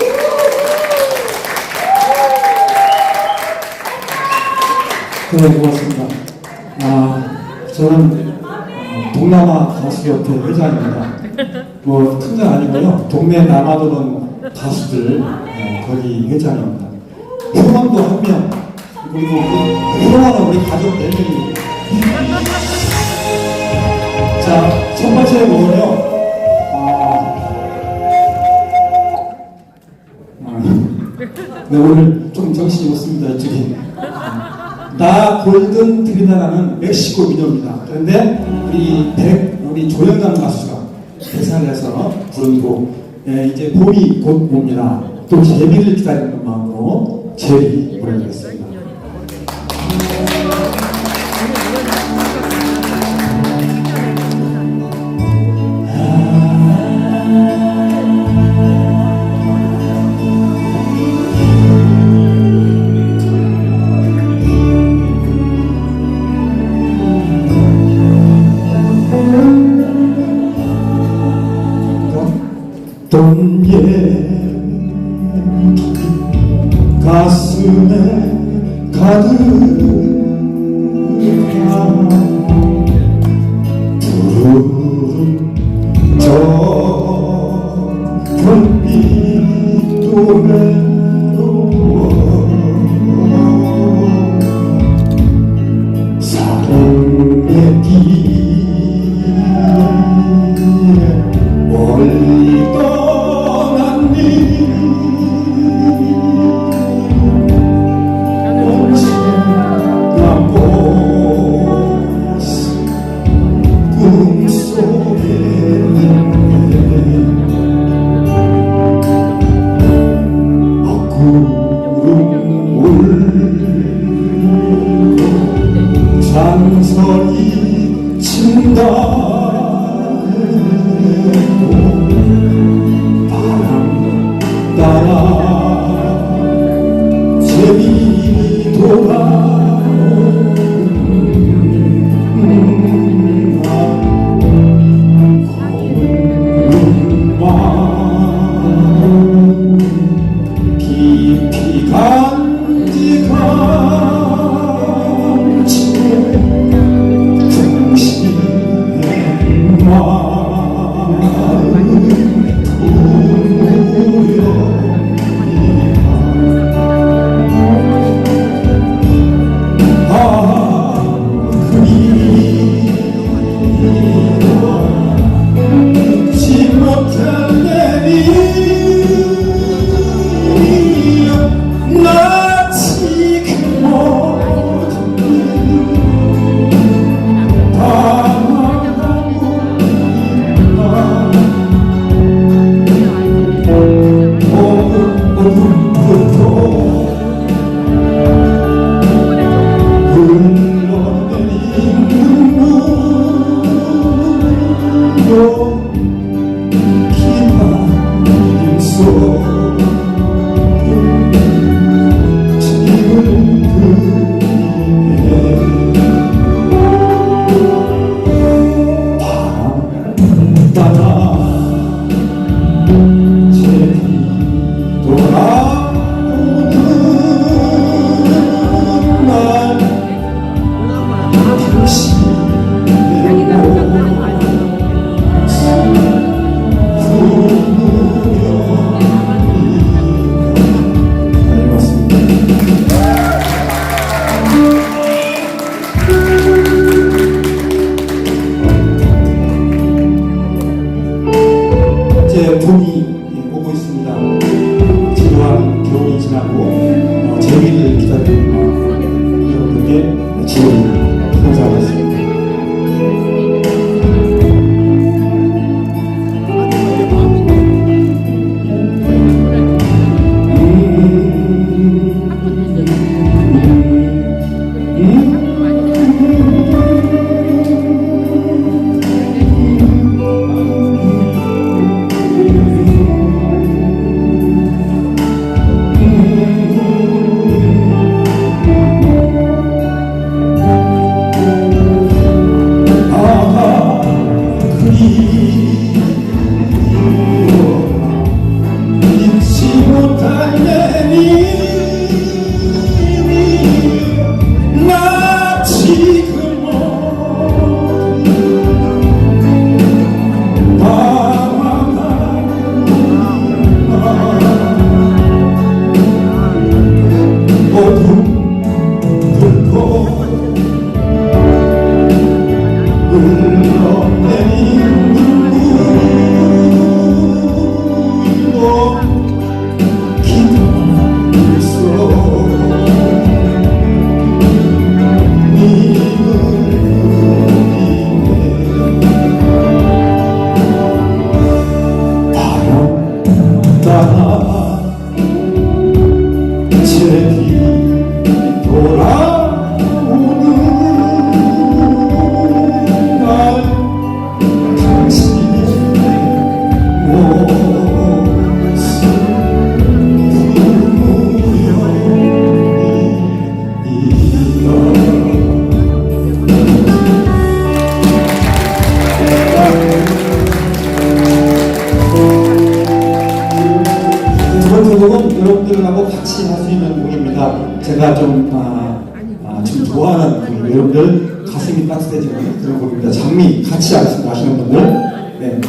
네, 고맙습니다. 저는 동남아 가수협회 회장입니다. 뭐 큰건 아니고요. 동네 남아도는 가수들 거기 회장입니다. 효남도 한 명, 그리고 효남은 우리 가족 4명입니다. 자, 첫 번째 곡은요. 네, 오늘 좀 정신이 없습니다. 이쪽에. 나 골든 트리나라는 멕시코 민요입니다. 그런데 우리 조영남 가수가 대사를 해서 부른 곡, 이제 봄이 곧 옵니다. 또 제비를 기다리는 마음으로 제비 보내드리겠습니다. 동예 가슴에 가득한 푸른 저 별빛도 외로워 사랑의 길에 멀리 떠난 니 언제나 모습 꿈속에 구름 울고 잔소리 친다 바람 따라 제비 깊이 간직한 채 중심의 마음 같이 되지는 그런 곡입니다. 장미 같이 아시는 분들. 네.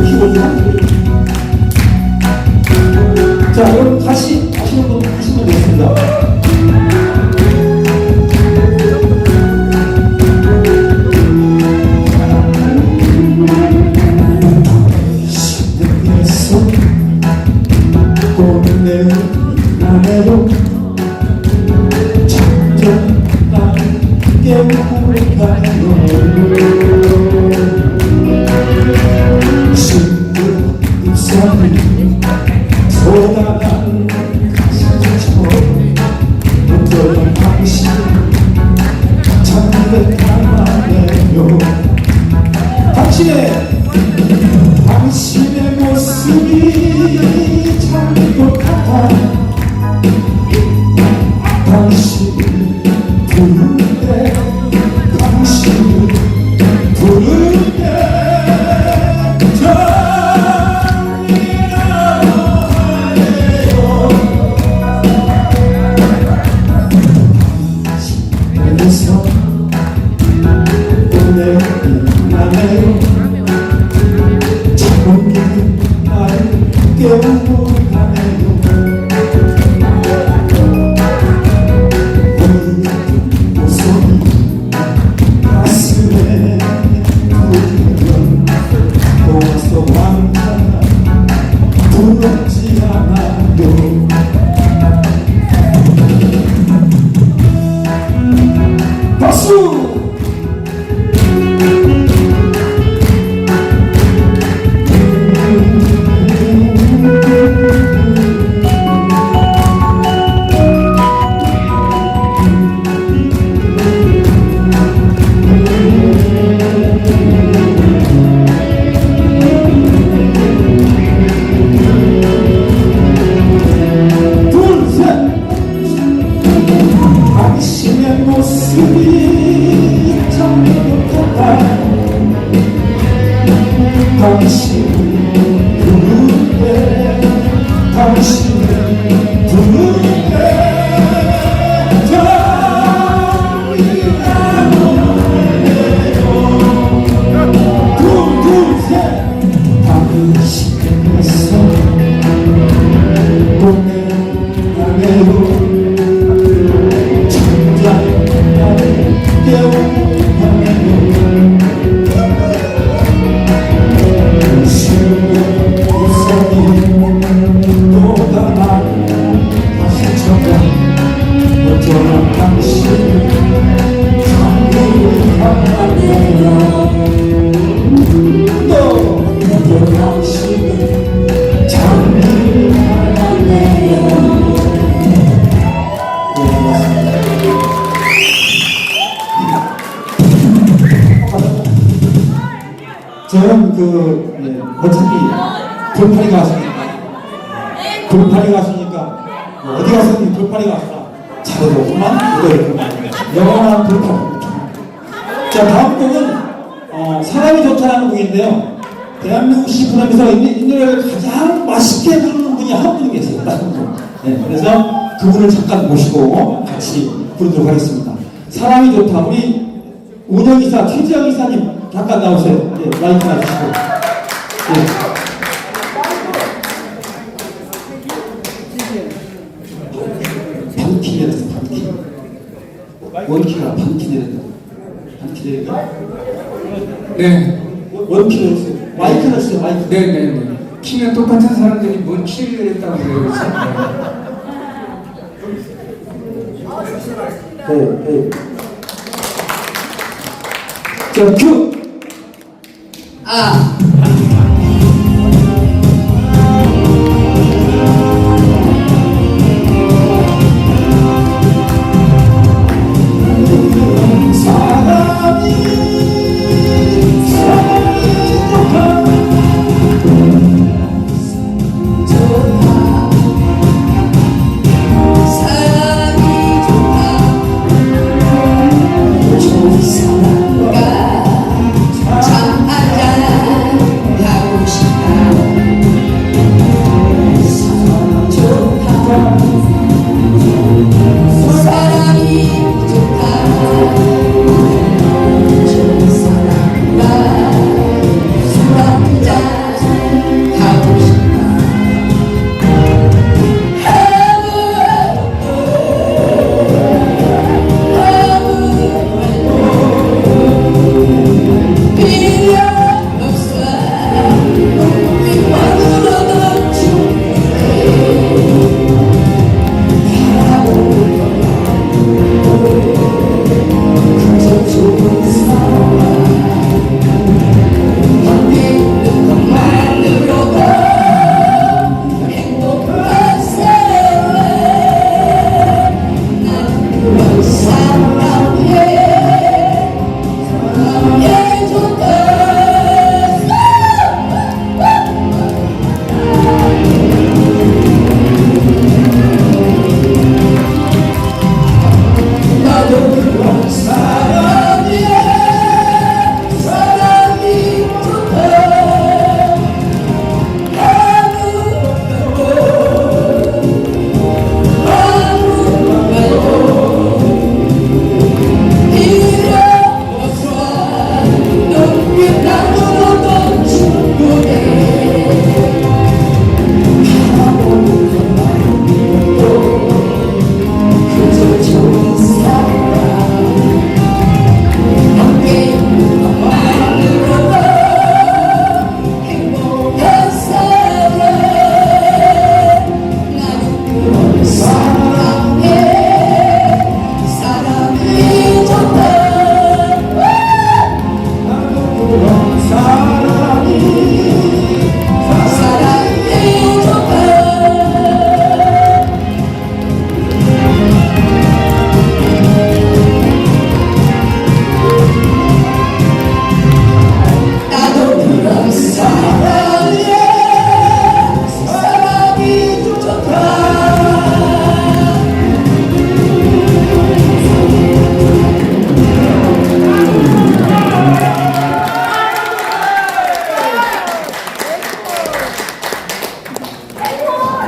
키보드. 자, 그럼 다시 아시는 분 하시면 되겠습니다. 나래로 점점 날 깨우고 가요. 신부 입술이 쏟아난 가시처럼 어떤 당신 잠든 나만해요. 당신의 모습이 참 똑같아. 당신을 부르는데 당신을 부르는데 정이라고 해요. 당신에게서 오늘 나네요. 자꾸 나를 깨우고 가네요. 부럽지 않아요. 박수! 당신의 모습이 참 똑같아. 당신을 부르는데 당신을 부르는데 정이라고 해요. 둘, 셋. 당신에서 보내라네요. 저는 어차피 돌팔이 가수니까 어디 가서든 돌팔이 가수라 잘해보구만 이거였구만. 영원한 돌팔이. 자, 다음 곡은 사람이 좋다는 곡인데요. 대한민국 시프람에서 이 노래를 가장 맛있게 부르는 분이 한 분이 계세요. 딱 한 분. 네, 그래서 그분을 잠깐 모시고 같이 부르도록 하겠습니다. 사람이 좋다. 우리 운영이사 최지영 이사님 잠깐 나오세요. 네, 마이크 놔주시고. 네. 반키 내렸어, 반키. 원키가 반키 내렸다. 반키 내릴까? 네. 원키 내렸어요. 마이크 내렸어요, 마이크. 네네네. 키는 똑같은 사람들이 뭔 키를 내렸다고 그래요, 그렇죠? 네, 네. 자, 큐! 참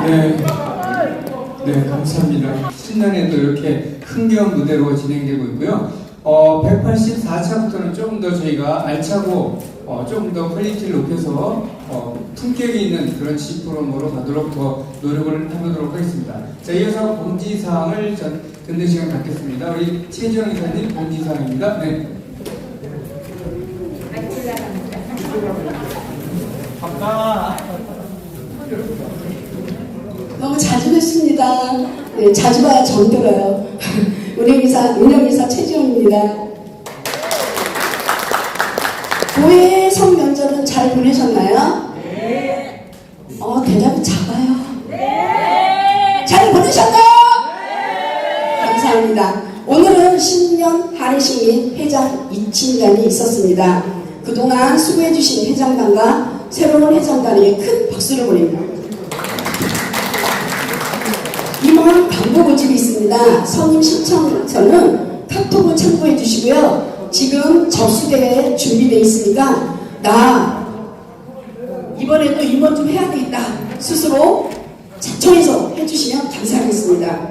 네. 네, 감사합니다. 신년에도 이렇게 흥겨운 무대로 진행되고 있고요. 184차부터는 조금 더 저희가 알차고 조금 더 퀄리티를 높여서 품격이 있는 그런 프로그램으로 가도록 더 노력을 해보도록 하겠습니다. 자, 이어서 공지사항을 듣는 시간 갖겠습니다. 우리 최지영 이사님 공지사항입니다. 네. 너무 자주 뵙습니다. 네, 자주 봐야 정들어요. 운영이사 최지영입니다. 교회 성면접은 잘 보내셨나요? 네. 대답이 작아요. 네. 잘 보내셨나요? 네. 감사합니다. 오늘은 신년 할애식 및 회장 이친단이 있었습니다. 그동안 수고해주신 회장단과 새로운 회장단에게 큰 박수를 보냅니다. 이번 광고 고집이 있습니다. 선임 신청서는 카톡을 참고해 주시고요. 지금 접수대회 준비되어 있으니까 나 이번에도 임원 좀 해야 되겠다 스스로 자청해서 해주시면 감사하겠습니다.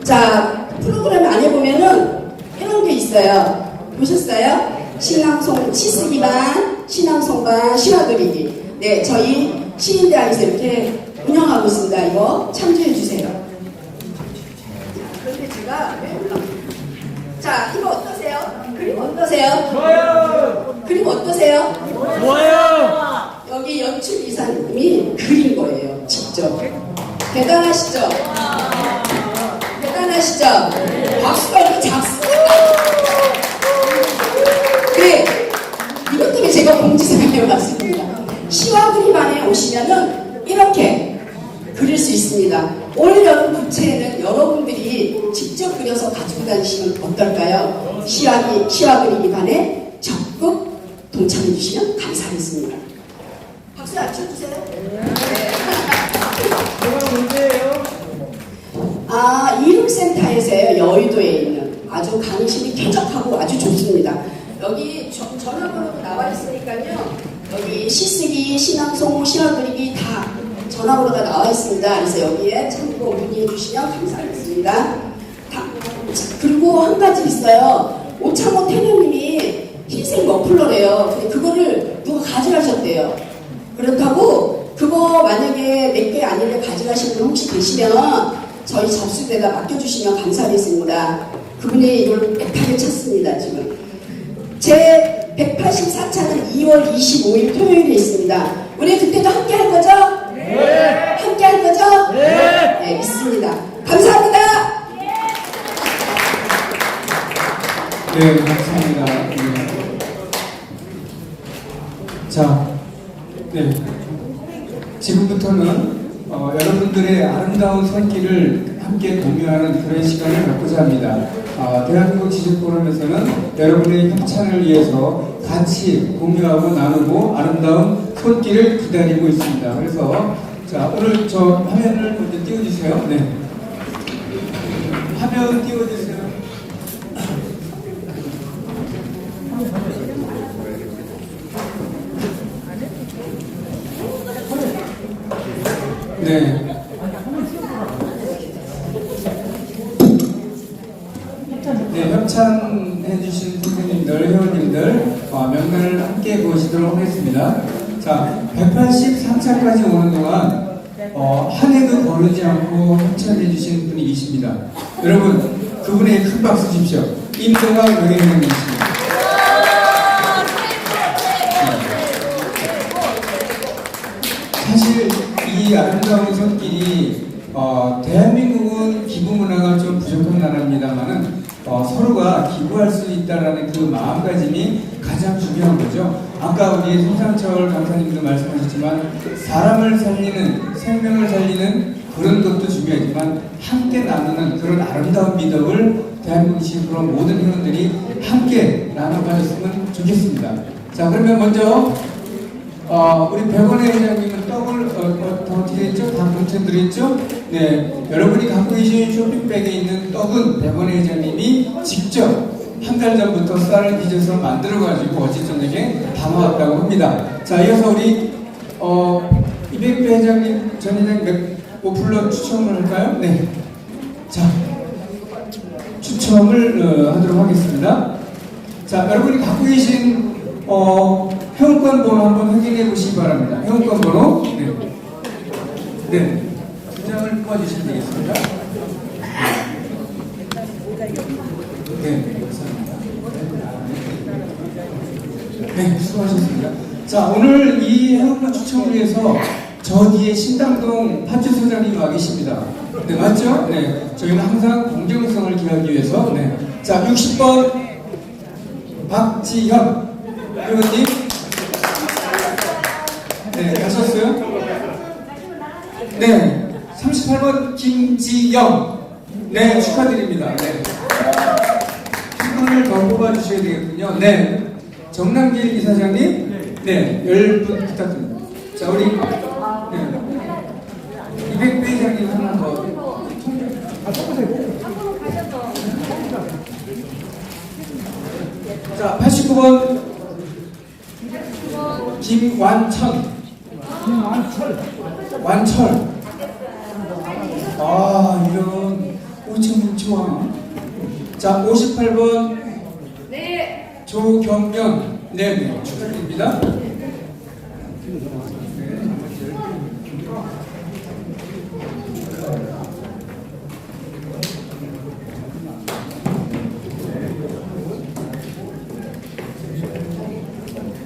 자, 프로그램 안에 보면은 이런 게 있어요. 보셨어요? 신앙송 시쓰기반, 신앙송반, 시화드리기. 네, 저희 시인대학에서 이렇게 운영하고 있습니다. 이거 참조해 주세요. 그런데 제가 자, 이거 어떠세요? 그림 어떠세요? 좋아요. 그림 어떠세요? 좋아요. 여기 연출 이사님이 그린 거예요, 직접. 대단하시죠? 대단하시죠? 박수가 이렇게 작습니다. 네, 이것 때문에 제가 공지사항에 왔습니다. 시와 그림반에 오시면은 이렇게 그릴 수 있습니다. 올 여름 부채에는 여러분들이 직접 그려서 가지고 다니시면 어떨까요? 시와 그리기 반에 적극 동참해 주시면 감사하겠습니다. 박수 안 쳐주세요. 뭐가 문제예요? 이륙센터에서요, 여의도에 있는 아주 강의실이 쾌적하고 아주 좋습니다. 여기 전화번호도 나와 있으니까요. 여기 시쓰기, 신앙송, 시화 그리기 다 전화번호가 나와 있습니다. 그래서 여기에 참고 문의해 주시면 감사하겠습니다. 그리고 한 가지 있어요. 오창호 태녀님이 흰색 머플러래요. 근데 그거를 누가 가져가셨대요. 그렇다고 그거 만약에 몇 개 아닌데 가져가신 분 혹시 계시면 저희 접수대에다 맡겨주시면 감사하겠습니다. 그분이 이걸 애타게 찾습니다. 지금 제 184차는 2월 25일 토요일에 있습니다. 우리 그때도 함께 할 거죠? 네. 함께 할 거죠? 네. 네, 있습니다. 감사합니다. 네, 감사합니다. 네. 자, 네. 지금부터는 여러분들의 아름다운 손길을 함께 공유하는 그런 시간을 갖고자 합니다. 대한민국 지식포럼에서는 여러분의 협찬을 위해서 같이 공유하고 나누고 아름다운 손길을 기다리고 있습니다. 그래서 자, 오늘 저 화면을 먼저 띄워주세요. 네. 화면 띄워주세요. 네. 네, 협찬해주신 선생님들, 회원님들 명단을 함께 보시도록 하겠습니다. 자, 183차까지 오는 동안 한 해도 거르지 않고 협찬해주신 분이 계십니다. 여러분, 그분에게 큰 박수 주십시오. 임동학 명예회장님이십니다. 사실 이 아름다운 손길이 대한민국은 기부 문화가 좀 부족한 나라입니다만은 서로가 기부할 수 있다라는 그 마음가짐이 가장 중요한 거죠. 아까 우리 송상철 강사님도 말씀하셨지만 사람을 살리는, 생명을 살리는 그런 것도 중요하지만 함께 나누는 그런 아름다운 미덕을 대한민국 시민으로 모든 회원들이 함께 나눠가셨으면 좋겠습니다. 자, 그러면 먼저 우리 백원의 회장님은 떡을 어떻게 했죠? 다 공천드렸죠? 네, 여러분이 갖고 계신 쇼핑백에 있는 떡은 백원의 회장님이 직접 한 달 전부터 쌀을 빚어서 만들어가지고 어제 저녁에 담아왔다고 합니다. 자, 이어서 우리 이백배 회장님, 전 회장님 뭐 불러 추첨을 할까요? 네. 자, 추첨을 하도록 하겠습니다. 자, 여러분이 갖고 계신 회원권 번호 한번 확인해 보시기 바랍니다. 회원권 번호. 네. 네. 두 장을 뽑아주시면 되겠습니다. 네. 감사합니다. 네, 수고하셨습니다. 자, 오늘 이 회원권 추첨을 위해서 저 뒤에 신당동 파주소장님 와 계십니다. 네, 맞죠? 네. 저희는 항상 공정성을 기하기 위해서. 네. 자, 60번 박지현 회원님. 네, 가셨어요? 네. 38번 김지영. 네, 축하드립니다. 네. 한 분을 더 뽑아주셔야 되겠군요. 네. 정남길 이사장님. 네, 10분 부탁드립니다. 자, 우리 이백배 회장님 하나 더. 자, 89번 김완철. 완철. 아, 이런 오천 좋아. 자, 58번 네. 조경연. 네, 축하드립니다.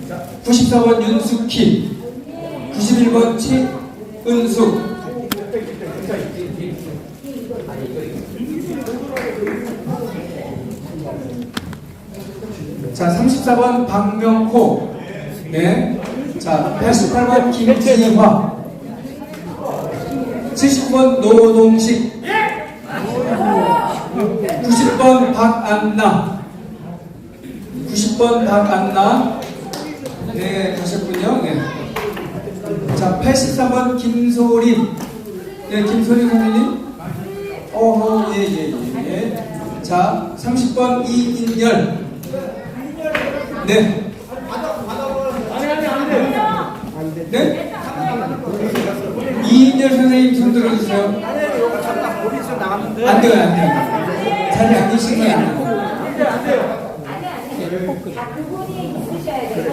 자, 94번 윤숙희, 91번 최은숙. 자, 34번 박명호. 네. 자, 88번 김지화. 70번 노동식. 90번 박안나. 90번 박안나. 네, 가셨군요. 네. 자, 83번 김소림. 네, 김소림 선생님. 예. 자, 30번 이인열. 네. 네? 이인열 선생님 손 들어주세요. 안 돼요. 자리 안 계시면 안 돼요. 그분이 있으셔야 돼요.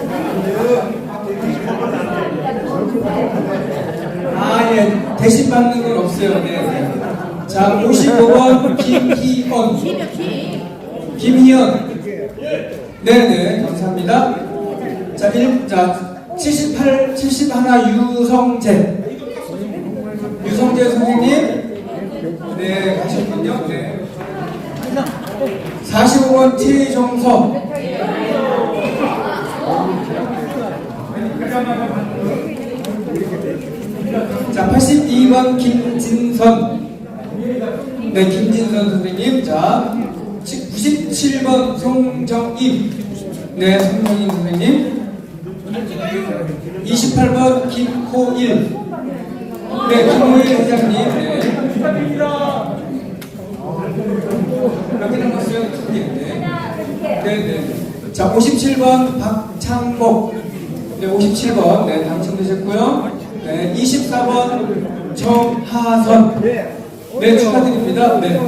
아, 예. 대신 받는 건 없어요. 네. 자, 55번 김희연. 네네, 감사합니다. 자, 78, 71 유성재 선생님. 네, 가셨군요. 네. 45번 최정석. 자, 82번 김진선. 네, 김진선 선생님. 자, 97번 송정임. 네, 송정임 선생님. 28번 김호일. 네, 김호일 회장님. 네. 몇개 남았어요? 2개. 네. 네. 자, 57번 박창복. 네, 57번. 네, 당첨되셨고요. 네, 24번 정하선. 네, 축하드립니다. 네.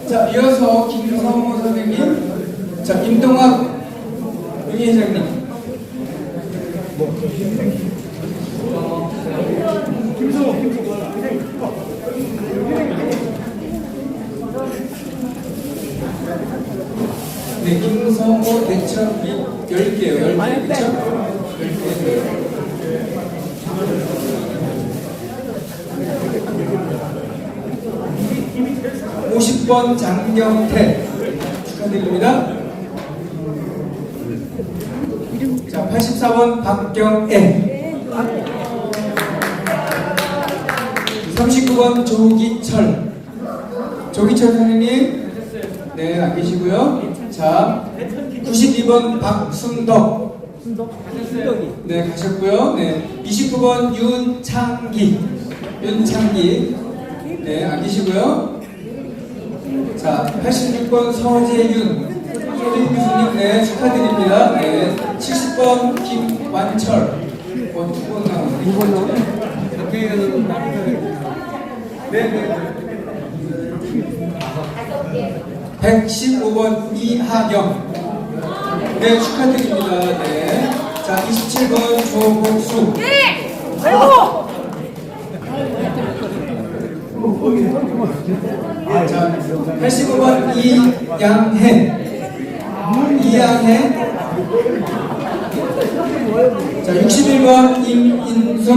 자, 이어서 김성호 선생님. 자, 임동학 회장님. 네, 김성호 대천 10개요. 10개. 그쵸? 10개. 50번 장경태 축하드립니다. 자, 84번 박경애. 39번 조기철. 조기철 선생님. 네, 안 계시고요. 자, 92번 박순덕. 네, 가셨고요. 네, 29번 윤창기. 네, 안 계시고요. 자, 86번 서재윤 교수님. 네, 축하드립니다. 네, 70번 김완철. 2번 나오네요. 네. 115번 이하경. 네, 축하드립니다. 네. 자, 27번 조복수. 네! 아이고! 자, 85번 이양혜. 자, 61번 임인순.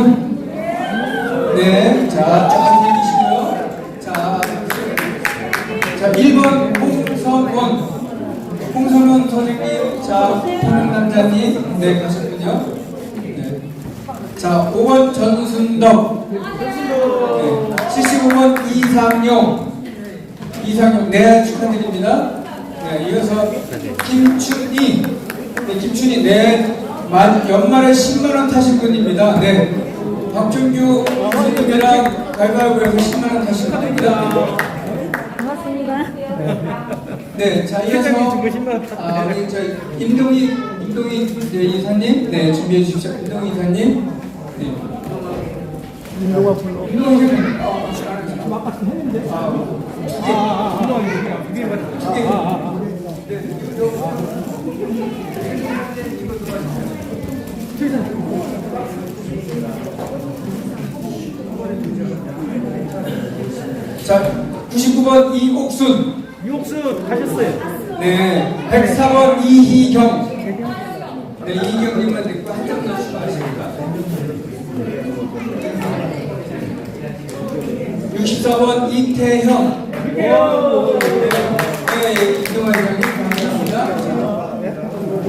네, 자, 축하드리시고요. 자, 1번 홍선원 선생님. 자, 보는 남자님. 네, 가셨군요. 네. 자, 5번 전순덕. 네. 75번 이상용. 네, 축하드립니다. 네, 이어서 김춘희. 네, 김춘희. 네, 연말에 10만원 타신 분입니다. 네. 박준규 선생님이랑 가위바위보에서 10만원 타신 분입니다. 네, 자, 이어서 우리 저희 임동희 네, 이사님. 네, 준비해 주십시오. 임동희 이사님. 네. 임동희 이사님. 아까 했는데. 자, 99번 이옥순 가셨어요. 네, 104번 이희경. 네, 이희경님만 듣고 한 점 더 추가하십니다. 64번 이태형. 네, 이동환 회장님 감사합니다.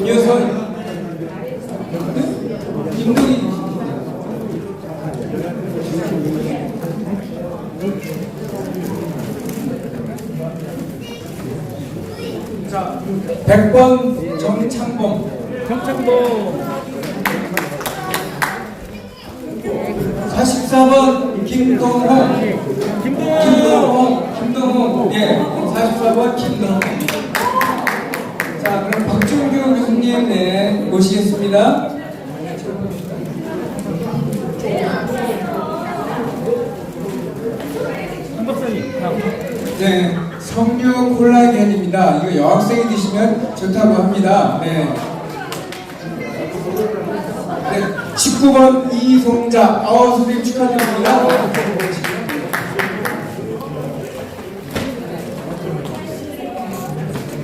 이어서 임동희. 자, 100번 정창봉. 44번 김동홍. 예, 44번 김동홍. 자, 그럼 박준규 교수님. 네, 모시겠습니다. 네, 석류 콜라겐입니다. 이거 여학생이 드시면 좋다고 합니다. 네. 네, 19번 이송자. 선생님 축하드립니다.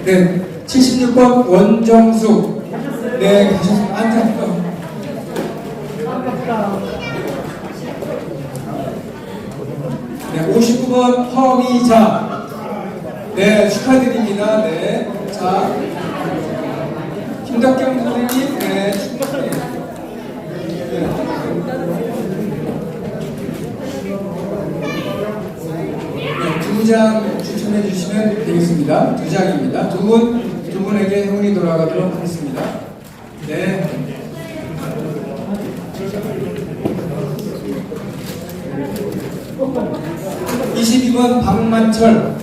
네, 76번 원정수. 네, 가셨습니다. 앉아서. 네, 59번 허미자. 네, 축하드립니다. 네, 자, 김덕경 선생님. 네, 축하드립니다. 네, 2장 추천해 주시면 되겠습니다. 2장입니다. 두 분 두 분에게 행운이 돌아가도록 하겠습니다. 네. 22번 박만철.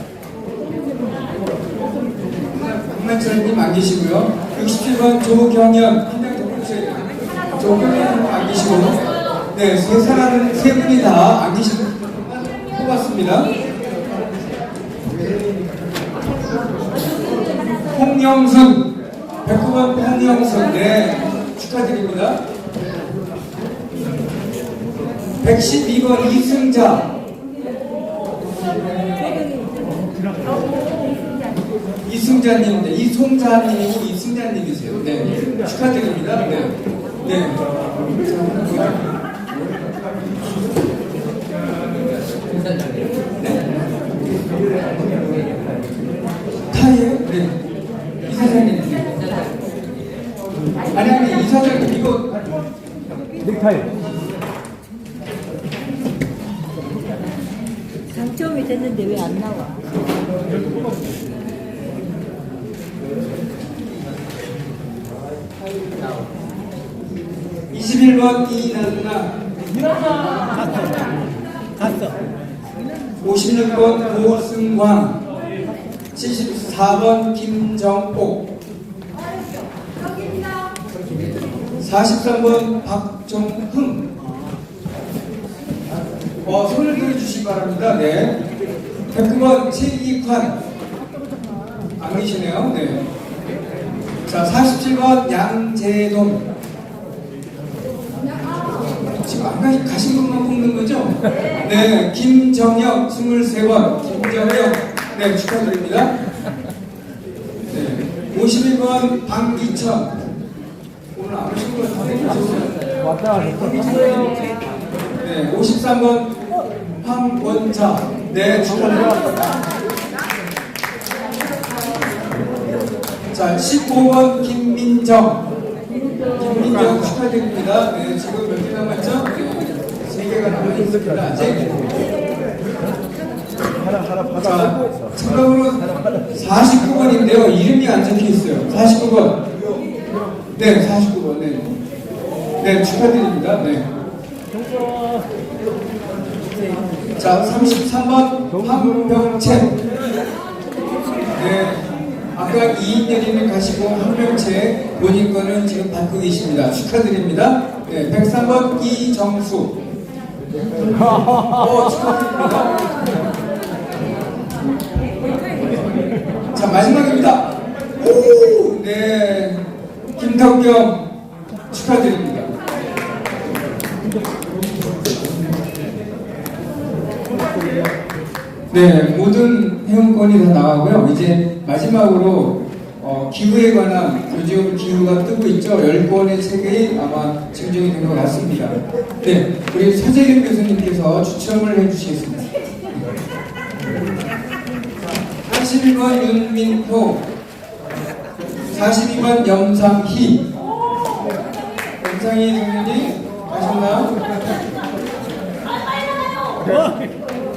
박만철님 안 계시고요. 67번 조경현. 한명 더 뽑으세요. 조경현 안 계시고. 네, 세 분이 다 안 계시고 뽑았습니다. 홍영순. 109번 홍영순. 네, 축하드립니다. 112번 이승자. 이승자님인데 이송자님이고 이승자님이세요. 네, 축하드립니다. 네, 네. 타이에요? 네. 이사장님. 네. 아니 이사장님 이거 넥타이. 당첨이 됐는데 왜 안 나와? 21번 이난나. 56번 고승광. 74번 김정옥. 43번 박종흠. 손을 들어주시기 바랍니다. 네. 109번 최익환. 안 계시네요. 네. 자, 47번 양재동. 지금 안 가신 분만 뽑는 거죠? 네. 김정혁 23번. 김정혁. 네, 축하드립니다. 네. 51번 방기천. 오늘 안 오신 분다 뽑으셨어요. 왔다. 네, 53번 황원자. 네, 축하드립니다. 자, 15번 김민정. 김민정 축하드립니다. 네, 지금 몇 개 남았죠? 네, 3개가 남아있습니다. 아직. 자, 참고로 49번인데요. 이름이 안 적혀 있어요. 49번. 네, 49번. 네. 네, 축하드립니다. 네. 자, 33번 황병채. 네, 아까 이인열이는 가시고 황병채 본인 거는 지금 받고 계십니다. 축하드립니다. 네, 103번 이정수. 축하드립니다. 자, 마지막입니다. 오, 네, 김덕경 축하드립니다. 네, 모든 회원권이 다 나가고요. 이제 마지막으로 기후에 관한 요즘 기후가 뜨고 있죠. 10권의 책이 아마 증정이 된 것 같습니다. 네, 우리 서재림 교수님께서 추첨을 해주시겠습니다. 41번 윤민호, 42번 염상희. 염상희 선생님 가셨나요?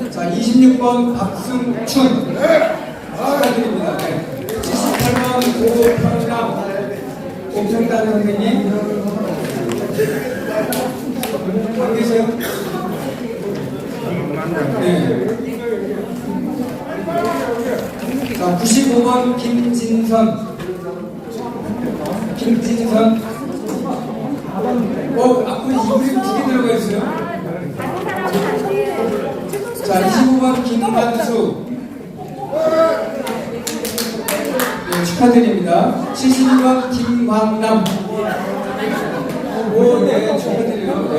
자, 26번 박승춘 축하드립니다. 네. 78번 고평단 선생님 안 계세요? 네. 자, 95번 김진선. 앞으로 이름이 2개 들어가 있어요. 자, 25번 김만수. 네, 축하드립니다. 72번 김광남. 네, 축하드려요. 네.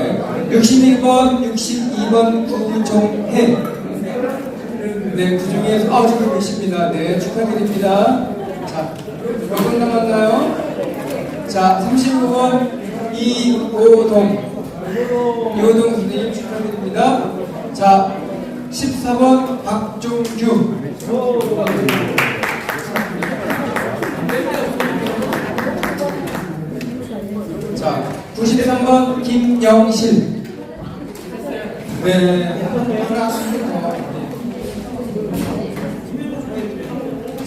61번, 62번 구종혜. 네, 구종혜. 지금 계십니다. 네, 축하드립니다. 자, 몇 번 남았나요? 자, 35번 이호동. 이호동 선생님 축하드립니다. 자, 14번 박종규. 자, 93번 김영실. 네,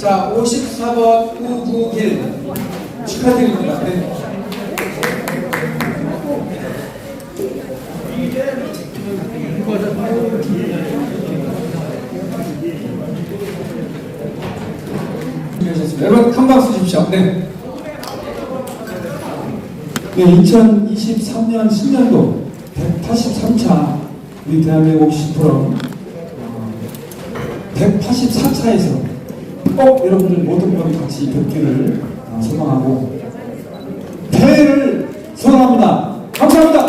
자, 54번 우부길 축하드립니다. 네. 여러분 큰 박수 주십시오. 네. 네, 2023년 신년도 183차 우리 대한민국 시프럼 184차에서 꼭 여러분들 모든 분이 같이 뵙기를 소망하고 폐를 소망합니다. 감사합니다.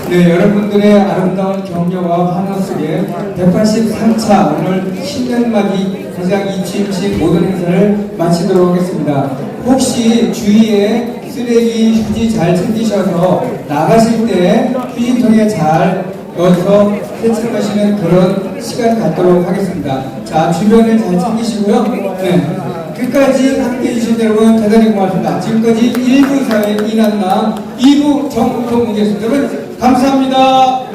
네, 여러분들의 아름다운 격려와 환호 속에 183차 오늘 신년맞이 가장 이취임식 모든 행사를 마치도록 하겠습니다. 혹시 주위에 쓰레기 휴지 잘 챙기셔서 나가실 때 휴지통에 잘 넣어서 세척하시는 그런 시간 갖도록 하겠습니다. 자, 주변을 잘 챙기시고요. 네. 끝까지 함께 해주신 여러분 대단히 고맙습니다. 지금까지 1부 사회 이난나 2부 정국통 무게였습니다. 여러분 감사합니다.